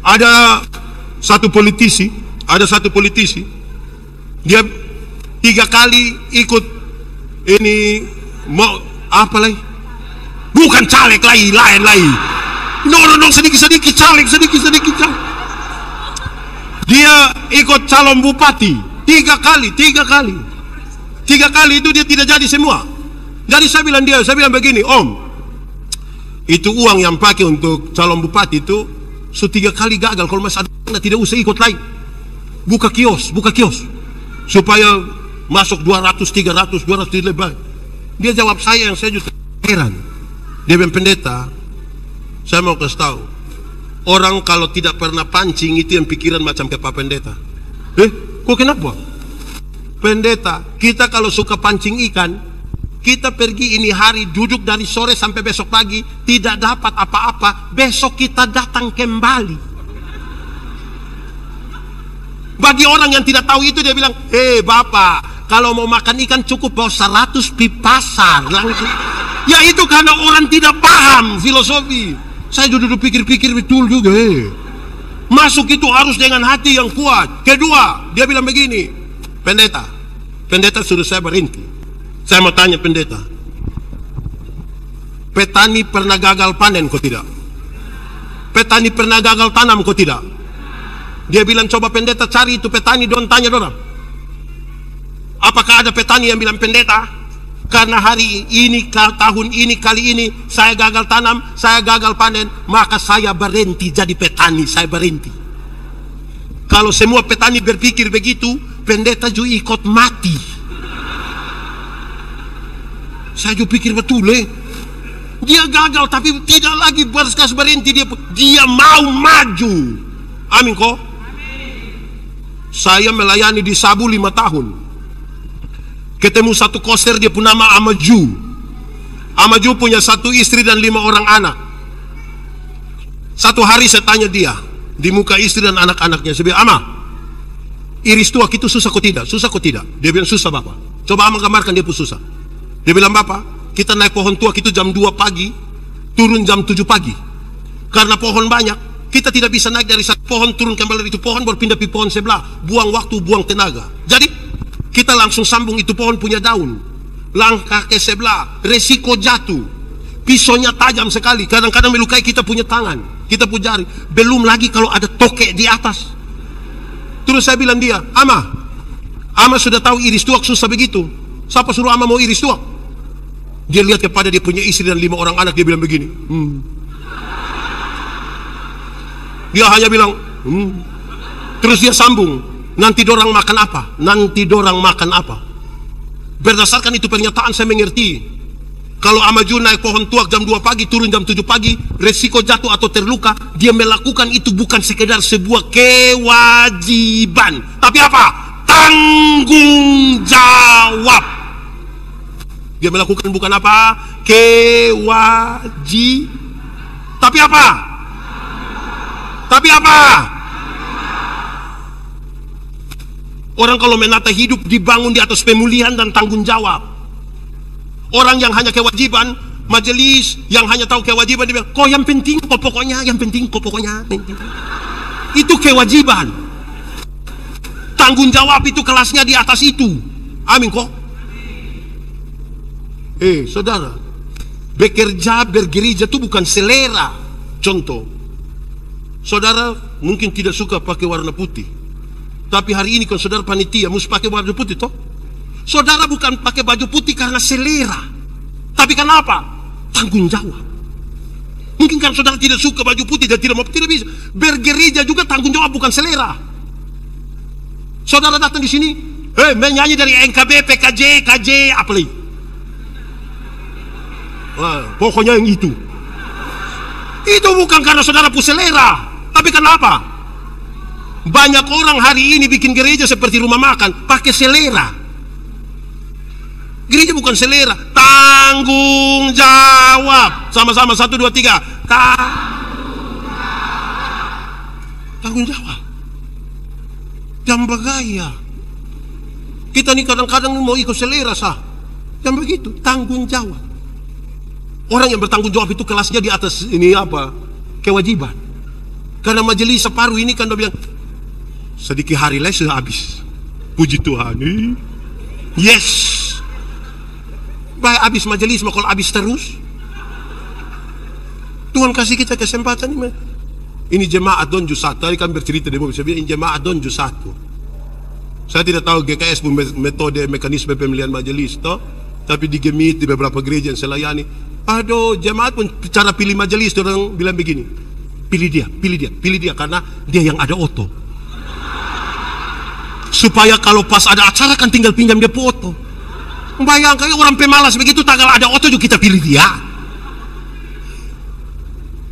Ada satu politisi, dia 3 kali ikut ini, mau apa lagi? Bukan caleg lagi, lain lagi. No, sedikit caleg. Dia ikut calon bupati 3 kali. 3 kali itu dia tidak jadi semua. Jadi saya bilang begini, Om, itu uang yang pakai untuk calon bupati itu 3 kali gagal. Kalau masih ada, tidak usah ikut lagi. Buka kios, supaya masuk 200, 300, 200 lebih. Dia jawab saya, yang saya juga heran. Dia bilang, pendeta, saya mau kasih tahu, orang kalau tidak pernah pancing itu yang pikiran macam kayak Pak Pendeta. Kok kenapa? Pendeta, kita kalau suka pancing ikan, kita pergi ini hari, duduk dari sore sampai besok pagi, tidak dapat apa-apa, besok kita datang kembali. Bagi orang yang tidak tahu itu, dia bilang, Bapak, kalau mau makan ikan cukup bawa 100 pi pasar langsung. Ya itu karena orang tidak paham filosofi. Saya duduk pikir-pikir, betul juga. Masuk itu harus dengan hati yang kuat. Kedua, dia bilang begini, pendeta suruh saya berhenti. Saya mau tanya pendeta, petani pernah gagal panen kok tidak? Petani pernah gagal tanam kok tidak? Dia bilang, coba pendeta cari itu petani, don tanya dorang. Apakah ada petani yang bilang, pendeta, karena hari ini, tahun ini, kali ini saya gagal tanam, saya gagal panen, maka saya berhenti jadi petani, saya berhenti. Kalau semua petani berpikir begitu, pendeta juga ikut mati. Saya juga pikir betul, dia gagal tapi tidak lagi berkas berhenti, dia mau maju. Amin kok. Saya melayani di Sabu 5 tahun. Ketemu satu koster, dia pun nama Amaju. Amaju punya 1 istri dan 5 orang anak. Satu hari saya tanya dia di muka istri dan anak-anaknya, saya bilang, "Ama, iris tuak itu susah kok tidak? Susah kok tidak?" Dia bilang, "Susah Bapak." Coba Ama gambarkan dia pun susah. Dia bilang, "Bapak, kita naik pohon tuak itu jam 2 pagi, turun jam 7 pagi. Karena pohon banyak, kita tidak bisa naik dari satu pohon turun kembali dari itu pohon baru pindah ke pohon sebelah. Buang waktu, buang tenaga. Jadi kita langsung sambung itu pohon punya daun. Langkah ke sebelah, resiko jatuh. Pisaunya tajam sekali. Kadang-kadang melukai kita punya tangan, kita punya jari. Belum lagi kalau ada tokek di atas." Terus saya bilang dia, Ama sudah tahu iris tuak susah begitu. Siapa suruh Ama mau iris tuak?" Dia lihat kepada dia punya istri dan 5 orang anak, dia bilang begini. Dia hanya bilang, Terus dia sambung, "Nanti dorang makan apa? Nanti dorang makan apa?" Berdasarkan itu pernyataan saya mengerti, kalau Amaju naik pohon tuak jam 2 pagi, turun jam 7 pagi, resiko jatuh atau terluka, dia melakukan itu bukan sekedar sebuah kewajiban, tapi apa? Tanggung jawab. Dia melakukan bukan apa? Tapi apa? Tapi apa? Orang kalau menata hidup dibangun di atas pemulihan dan tanggung jawab. Orang yang hanya kewajiban, majelis yang hanya tahu kewajiban, dia bilang, "Kok yang penting, kok pokoknya, yang penting, kok pokoknya." Itu kewajiban. Tanggung jawab itu kelasnya di atas itu. Amin kok. Saudara, bekerja, bergereja itu bukan selera. Contoh, saudara mungkin tidak suka pakai warna putih, tapi hari ini kan saudara panitia mesti pakai baju putih toh. Saudara bukan pakai baju putih karena selera, tapi kenapa? Tanggung jawab. Mungkin kan saudara tidak suka baju putih dan tidak bisa. Bergereja juga tanggung jawab bukan selera. Saudara datang di sini, menyanyi dari NKB, PKJ, KJ, apa lagi? Pokoknya yang itu. Itu bukan karena saudara punya selera, tapi kenapa? Banyak orang hari ini bikin gereja seperti rumah makan, pakai selera. Gereja bukan selera, tanggung jawab. Sama-sama 1, 2, 3. Tanggung jawab. Jangan bergaya. Kita nih kadang-kadang mau ikut selera sah. Jangan begitu, tanggung jawab. Orang yang bertanggung jawab itu kelasnya di atas ini apa? Kewajiban. Karena majelis separuh ini kan dia bilang, sedikit hari lagi sudah habis. Puji Tuhan. Yes. Baik habis majelis, kalau habis terus. Tuhan kasih kita kesempatan ini. Ini jemaat Donju 1. Tadi kan bercerita di mobil, saya bilang ini jemaat Donju 1. Saya tidak tahu GKS pun metode mekanisme pemilihan majelis toh. Tapi di Gemit, di beberapa gereja yang saya layani, aduh, jemaat pun cara pilih majelis, orang bilang begini, pilih dia karena dia yang ada oto. Supaya kalau pas ada acara kan tinggal pinjam dia foto. Bayangkan orang pemalas begitu, tanggal ada oto juga kita pilih dia.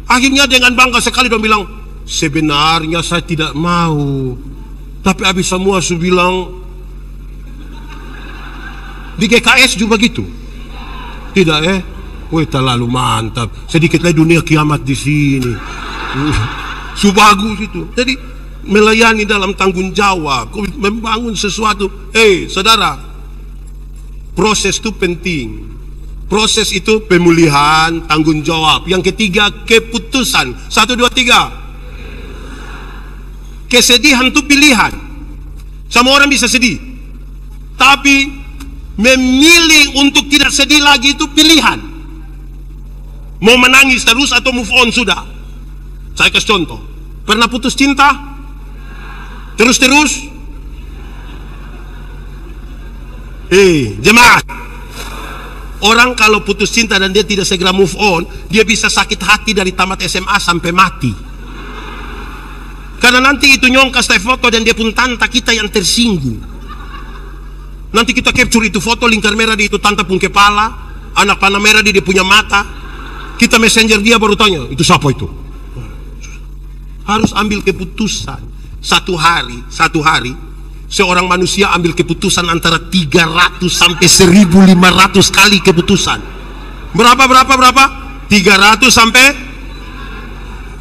Akhirnya dengan bangga sekali dia bilang, sebenarnya saya tidak mau, tapi habis semua saya bilang, di GKS juga gitu. Tidak terlalu mantap. Sedikit lagi dunia kiamat di sini. Bagus itu. Jadi melayani dalam tanggung jawab, membangun sesuatu. Saudara, proses itu penting. Proses itu pemulihan, tanggung jawab. Yang ketiga, keputusan. 1, 2, 3. Kesedihan itu pilihan. Semua orang bisa sedih, tapi memilih untuk tidak sedih lagi itu pilihan. Mau menangis terus atau move on sudah. Saya kasih contoh. Pernah putus cinta? Terus-terus? Jemaat. Orang kalau putus cinta dan dia tidak segera move on, dia bisa sakit hati dari tamat SMA sampai mati. Karena nanti itu nyongka stay foto dan dia pun tanta kita yang tersinggung. Nanti kita capture itu foto, lingkar merah di itu tanta pun kepala, anak panah merah di dia punya mata. Kita messenger dia baru tanya, itu siapa itu? Harus ambil keputusan. Satu hari Seorang manusia ambil keputusan antara 300 sampai 1500 kali keputusan. Berapa? 300 sampai.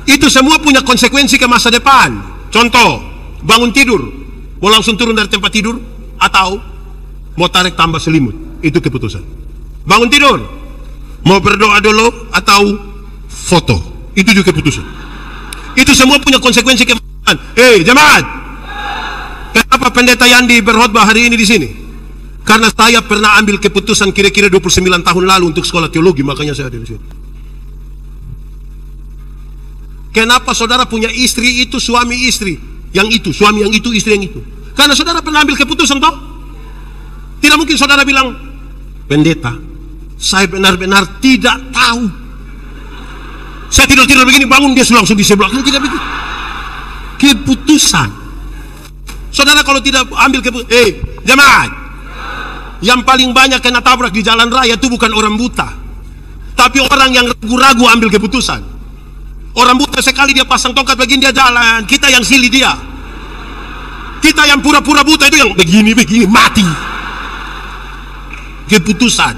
Itu semua punya konsekuensi ke masa depan. Contoh, bangun tidur, mau langsung turun dari tempat tidur atau mau tarik tambah selimut. Itu keputusan. Bangun tidur, mau berdoa dulu atau foto. Itu juga keputusan. Itu semua punya konsekuensi ke masa depan. Jemaat, kenapa pendeta Yandi berkhotbah hari ini di sini? Karena saya pernah ambil keputusan kira-kira 29 tahun lalu untuk sekolah teologi, makanya saya ada di sini. Kenapa saudara punya istri itu suami istri yang itu, suami yang itu, istri yang itu? Karena saudara pernah ambil keputusan toh? Tidak mungkin saudara bilang, pendeta, saya benar-benar tidak tahu. Saya tidur-tidur begini, bangun dia langsung di sebelah. Tidak begitu. Keputusan. Saudara kalau tidak ambil keputusan, jemaat, yang paling banyak kena tabrak di jalan raya itu bukan orang buta, tapi orang yang ragu-ragu ambil keputusan. Orang buta sekali dia pasang tongkat begini dia jalan, kita yang silih dia. Kita yang pura-pura buta itu yang begini mati. Keputusan.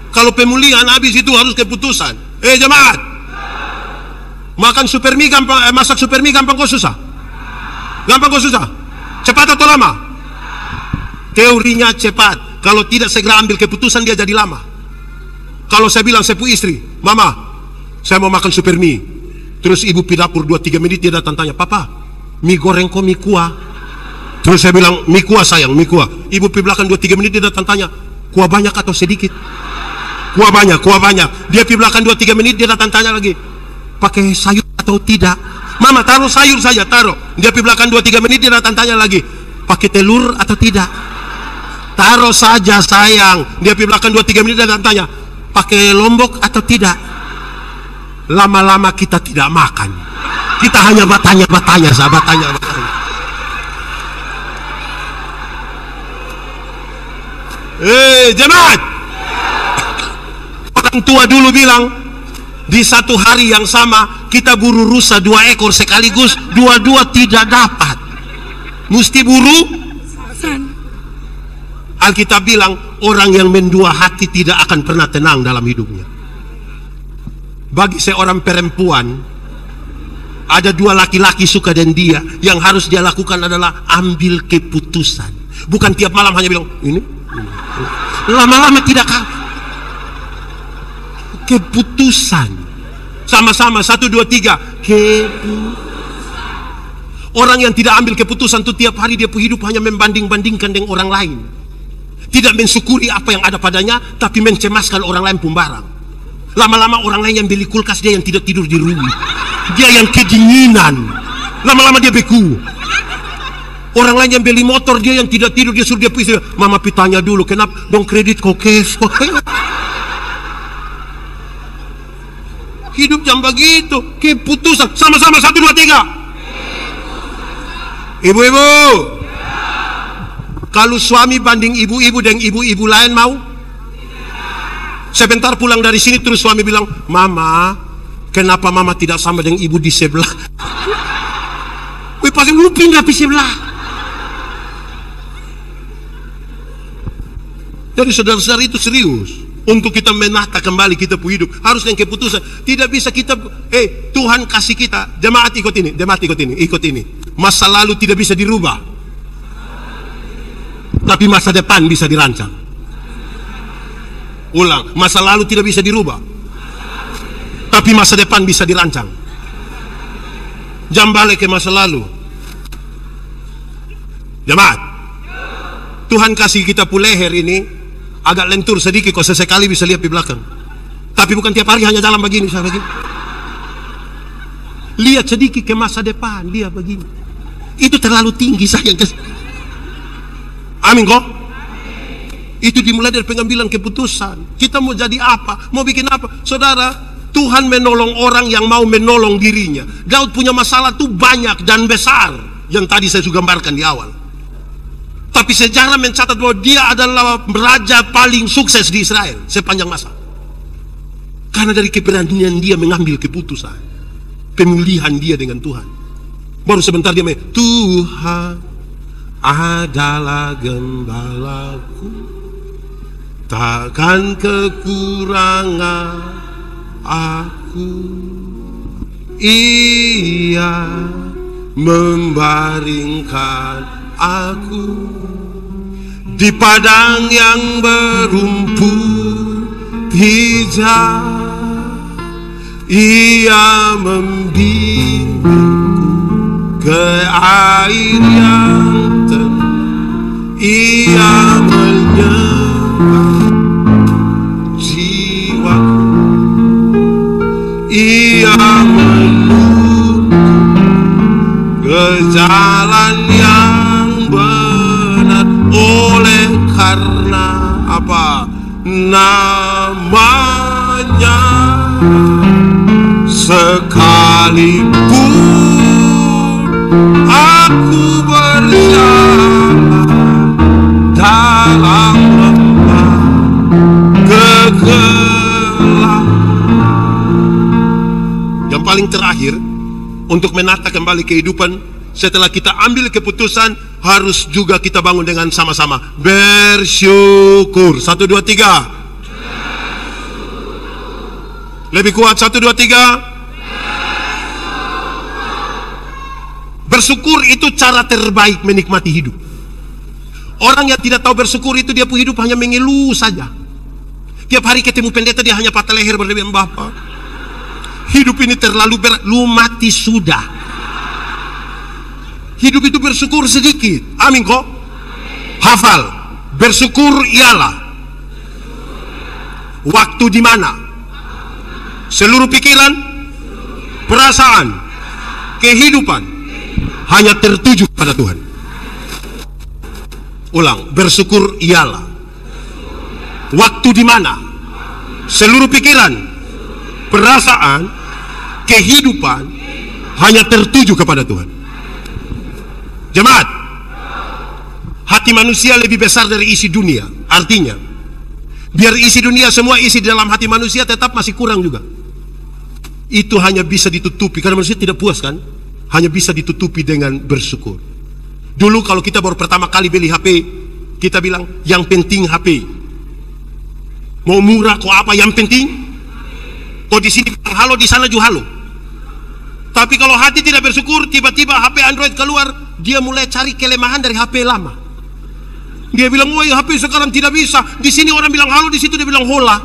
Kalau pemulihan habis itu harus keputusan. Jemaat, makan super mie gampang, masak super mie gampang kok susah? Gampang kok susah? Cepat atau lama? Teorinya cepat. Kalau tidak segera ambil keputusan dia jadi lama. Kalau saya bilang sepupu istri, mama, saya mau makan super mie. Terus ibu pi dapur 2-3 menit dia datang tanya, papa, mie goreng kok mie kuah? Terus saya bilang, mie kuah sayang, mie kuah. Ibu pi belakang 2-3 menit dia datang tanya, kuah banyak atau sedikit? Kuah banyak. Dia pi belakang 2-3 menit dia datang tanya lagi, pakai sayur atau tidak? Mama taruh sayur saja, taruh. Dia pi belakang 2-3 menit dia datang tanya lagi, pakai telur atau tidak? Taruh saja sayang. Dia pi belakang 2-3 menit dia datang tanya, pakai lombok atau tidak? Lama-lama kita tidak makan. Kita hanya bertanya-bertanya, sahabat, tanya. Jemaat, orang tua dulu bilang, di satu hari yang sama kita buru rusa 2 ekor sekaligus, dua-dua tidak dapat. Mesti buru. Alkitab bilang, orang yang mendua hati tidak akan pernah tenang dalam hidupnya. Bagi seorang perempuan, ada 2 laki-laki suka dan dia, yang harus dia lakukan adalah ambil keputusan. Bukan tiap malam hanya bilang ini. Lama-lama tidak keputusan. Sama-sama 1, 2, 3 keputusan. Orang yang tidak ambil keputusan itu tiap hari dia hidup hanya membanding-bandingkan dengan orang lain. Tidak mensyukuri apa yang ada padanya, tapi mencemaskan orang lain pembarang. Lama-lama orang lain yang beli kulkas, dia yang tidak tidur di rumah. Dia yang kedinginan. Lama-lama dia beku. Orang lain yang beli motor, dia yang tidak tidur, dia suruh dia pergi. Mama pitanya dulu, kenapa dong kredit kok cash? Hidup jam begitu. Keputusan. Sama-sama 1, 2, 3. Ibu-ibu, kalau suami banding ibu-ibu dengan ibu-ibu lain mau? Sebentar pulang dari sini terus suami bilang, mama, kenapa mama tidak sama dengan ibu di sebelah? Wih, pasti lu pindah di sebelah. Jadi saudara-saudara itu serius. Untuk kita menata kembali kita punya hidup harus dengan keputusan. Tidak bisa kita, Tuhan kasih kita, jemaat ikut ini, ikut ini. Masa lalu tidak bisa dirubah, tapi masa depan bisa dirancang. Ulang, masa lalu tidak bisa dirubah, tapi masa depan bisa dirancang. Jangan balik ke masa lalu. Jemaat, Tuhan kasih kita leher ini agak lentur sedikit, kok sesekali bisa lihat di belakang. Tapi bukan tiap hari hanya jalan begini, saya begini. Lihat sedikit ke masa depan, lihat begini. Itu terlalu tinggi sayang. Amin kok. Itu dimulai dari pengambilan keputusan. Kita mau jadi apa? Mau bikin apa? Saudara, Tuhan menolong orang yang mau menolong dirinya. Daud punya masalah tuh banyak dan besar, yang tadi saya sudah gambarkan di awal. Tapi sejarah mencatat bahwa dia adalah raja paling sukses di Israel sepanjang masa. Karena dari keberanian dia mengambil keputusan, pemulihan dia dengan Tuhan. Baru sebentar dia Tuhan, adalah gembalaku, takkan kekurangan aku. Ia membaringkan aku di padang yang berumput hijau. Ia membimbingku ke air yang tenang. Ia menyembuhkan jiwaku. Ia menuntun ke jalan yang benar. Oleh karena apa? Namanya. Sekalipun aku berjalan dalam lembah kegelapan. Yang paling terakhir, untuk menata kembali kehidupan, setelah kita ambil keputusan, harus juga kita bangun dengan sama-sama bersyukur. 1, 2, 3. Lebih kuat, 1, 2, 3. Bersyukur itu cara terbaik menikmati hidup. Orang yang tidak tahu bersyukur itu dia hidup hanya mengeluh saja. Tiap hari ketemu pendeta dia hanya patah leher berlebihan. Bapak, hidup ini terlalu berat, lu mati sudah. Hidup itu bersyukur sedikit. Amin kok. Hafal, bersyukur ialah waktu di mana seluruh pikiran, perasaan, kehidupan hanya tertuju pada Tuhan. Ulang, bersyukur ialah waktu di mana seluruh pikiran, perasaan, kehidupan hanya tertuju kepada Tuhan. Jemaat, hati manusia lebih besar dari isi dunia. Artinya, biar isi dunia semua isi dalam hati manusia, tetap masih kurang juga. Itu hanya bisa ditutupi, karena manusia tidak puas kan, hanya bisa ditutupi dengan bersyukur. Dulu kalau kita baru pertama kali beli HP, kita bilang yang penting HP. Mau murah kok apa, yang penting. Kok di sini bilang halo, di sana juga halo. Tapi kalau hati tidak bersyukur, tiba-tiba HP Android keluar, dia mulai cari kelemahan dari HP lama. Dia bilang, wah HP sekarang tidak bisa. Di sini orang bilang halo, di situ dia bilang hola.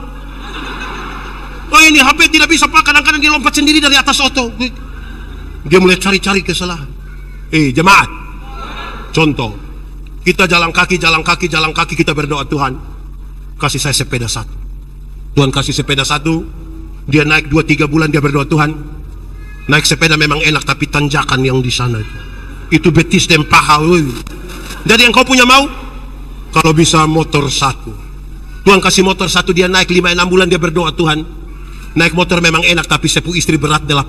Oh ini HP tidak bisa pak, kadang-kadang dia lompat sendiri dari atas oto. Dia mulai cari-cari kesalahan. Jemaat, contoh, kita jalan kaki, kita berdoa, Tuhan kasih saya sepeda 1. Tuhan kasih sepeda 1. Dia naik 2-3 bulan, dia berdoa, Tuhan naik sepeda memang enak, tapi tanjakan yang di sana itu betis dan paha. Jadi yang kau punya mau, kalau bisa motor 1. Tuhan kasih motor 1, dia naik 5-6 bulan, dia berdoa, Tuhan naik motor memang enak, tapi sepu istri berat 80.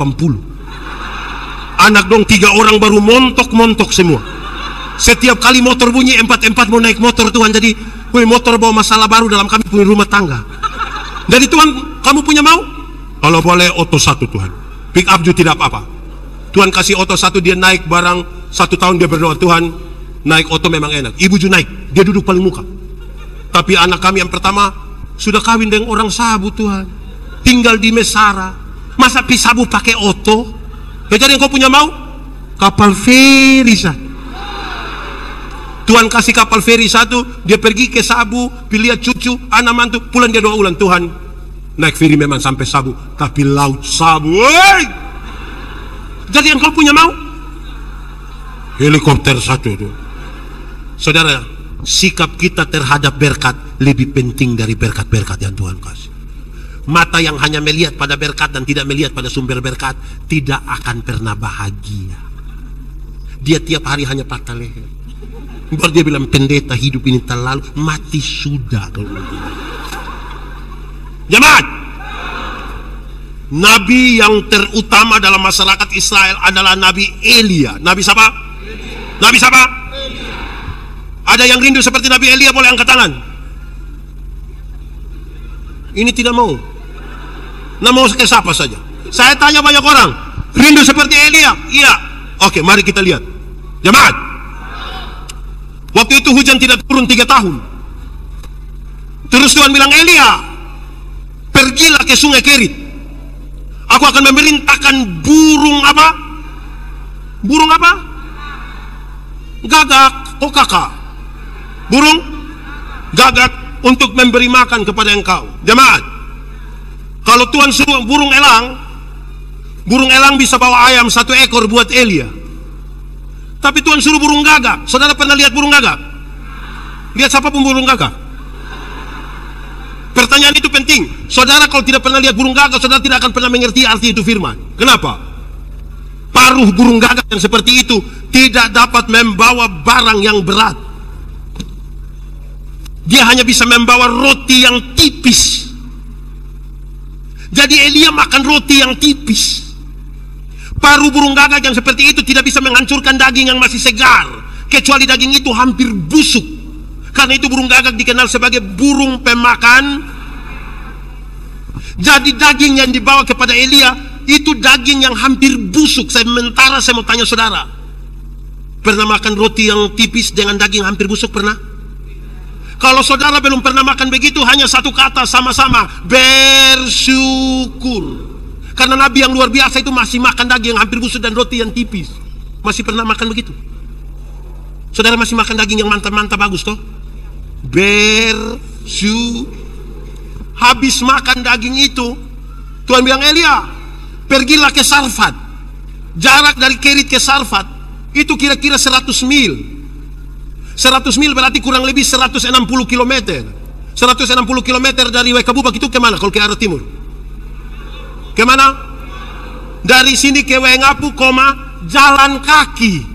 Anak dong 3 orang baru montok-montok semua. Setiap kali motor bunyi 4-4 mau naik motor, Tuhan. Jadi motor bawa masalah baru dalam kami punya rumah tangga. Jadi Tuhan, kamu punya mau? Kalau boleh Oto 1 Tuhan. Pick up juga tidak apa-apa. Tuhan kasih Oto 1, dia naik barang 1 tahun, dia berdoa, Tuhan naik Oto memang enak. Ibu juga naik, dia duduk paling muka. Tapi anak kami yang pertama sudah kawin dengan orang Sabu, Tuhan, tinggal di Mesara. Masa Sabu pakai Oto? Ya, jadi yang kau punya mau? Kapal feri 1. Tuhan kasih kapal feri 1, dia pergi ke Sabu, lihat cucu, anak mantu, pulang dia doa ulang, Tuhan naik feri memang sampai Sabu, tapi laut Sabu. Jadi yang kau punya mau? Helikopter 1 itu. Saudara, sikap kita terhadap berkat lebih penting dari berkat-berkat yang Tuhan kasih. Mata yang hanya melihat pada berkat dan tidak melihat pada sumber berkat tidak akan pernah bahagia. Dia tiap hari hanya patah leher. Baru dia bilang, pendeta hidup ini terlalu, mati sudah. Jemaat, nabi yang terutama dalam masyarakat Israel adalah Nabi Elia. Nabi siapa? Nabi siapa? Ada yang rindu seperti Nabi Elia, boleh angkat tangan. Ini tidak mau. Nah, mau ke siapa saja. Saya tanya banyak orang, rindu seperti Elia? Iya. Oke, mari kita lihat. Jemaat, itu hujan tidak turun 3 tahun. Terus Tuhan bilang, Elia, pergilah ke sungai Kerit. Aku akan memerintahkan burung apa? Burung apa? Gagak. Oh kakak. Burung gagak untuk memberi makan kepada engkau. Jemaat, kalau Tuhan suruh burung elang bisa bawa ayam 1 ekor buat Elia. Tapi Tuhan suruh burung gagak. Saudara pernah lihat burung gagak? Lihat siapa pun burung gagak? Pertanyaan itu penting. Saudara kalau tidak pernah lihat burung gagak, saudara tidak akan pernah mengerti arti itu firman. Kenapa? Paruh burung gagak yang seperti itu tidak dapat membawa barang yang berat. Dia hanya bisa membawa roti yang tipis. Jadi Elia makan roti yang tipis. Paruh burung gagak yang seperti itu tidak bisa menghancurkan daging yang masih segar, kecuali daging itu hampir busuk. Karena itu burung gagak dikenal sebagai burung pemakan. Jadi daging yang dibawa kepada Elia itu daging yang hampir busuk. Sementara saya mau tanya saudara, pernah makan roti yang tipis dengan daging hampir busuk? Pernah? Kalau saudara belum pernah makan begitu, hanya satu kata sama-sama, bersyukur. Karena Nabi yang luar biasa itu masih makan daging yang hampir busuk dan roti yang tipis. Masih pernah makan begitu? Saudara masih makan daging yang mantap-mantap bagus toh? Bersyukur. Habis makan daging itu, Tuhan bilang, Elia, pergilah ke Sarfat. Jarak dari Kerit ke Sarfat itu kira-kira 100 mil. 100 mil berarti kurang lebih 160 km. 160 km dari Wekabubak itu kemana kalau ke arah timur? Kemana? Dari sini ke Wengapu, jalan kaki.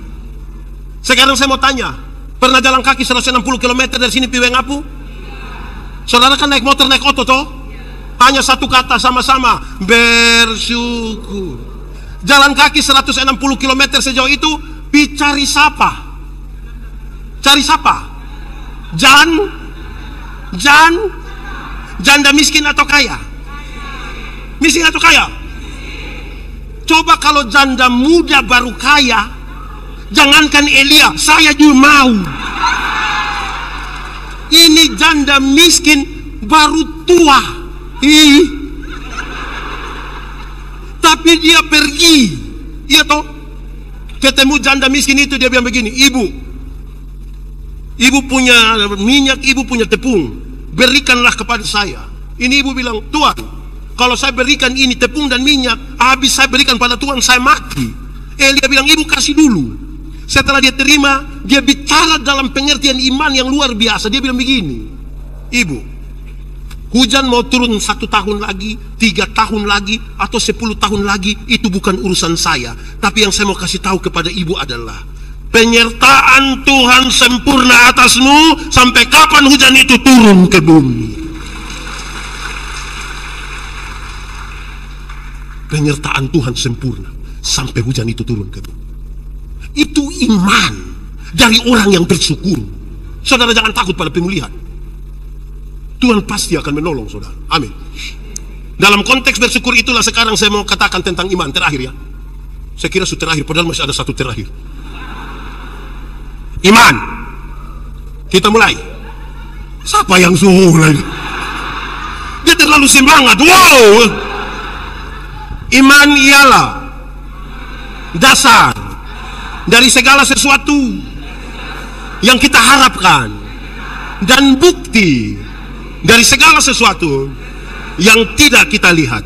Sekarang saya mau tanya, pernah jalan kaki 160 km dari sini ke Wengapu? Saudara kan naik motor, naik oto toh? Hanya satu kata sama-sama, bersyukur. Jalan kaki 160 km sejauh itu, cari siapa? Cari siapa? Janda miskin atau kaya? Miskin atau kaya? Coba kalau janda muda baru kaya, jangankan Elia, saya juga mau. Ini janda miskin baru tua. Tapi dia pergi. Iya toh? Ketemu janda miskin itu, dia bilang begini, Ibu punya minyak, ibu punya tepung, berikanlah kepada saya. Ini ibu bilang, Tuhan, kalau saya berikan ini tepung dan minyak, habis saya berikan pada Tuhan, saya mati. Elia bilang, ibu kasih dulu. Setelah dia terima, dia bicara dalam pengertian iman yang luar biasa. Dia bilang begini, Ibu, hujan mau turun 1 tahun lagi, 3 tahun lagi, atau 10 tahun lagi, itu bukan urusan saya. Tapi yang saya mau kasih tahu kepada ibu adalah, penyertaan Tuhan sempurna atasmu sampai kapan hujan itu turun ke bumi. Penyertaan Tuhan sempurna sampai hujan itu turun ke bumi. Itu iman dari orang yang bersyukur. Saudara jangan takut pada pemulihan. Tuhan pasti akan menolong saudara. Amin. Dalam konteks bersyukur itulah sekarang saya mau katakan tentang iman terakhir ya. Saya kira sudah terakhir, padahal masih ada satu terakhir. Iman. Kita mulai. Siapa yang mulai? Dia terlalu semangat. Wow. Iman ialah dasar dari segala sesuatu yang kita harapkan dan bukti dari segala sesuatu yang tidak kita lihat.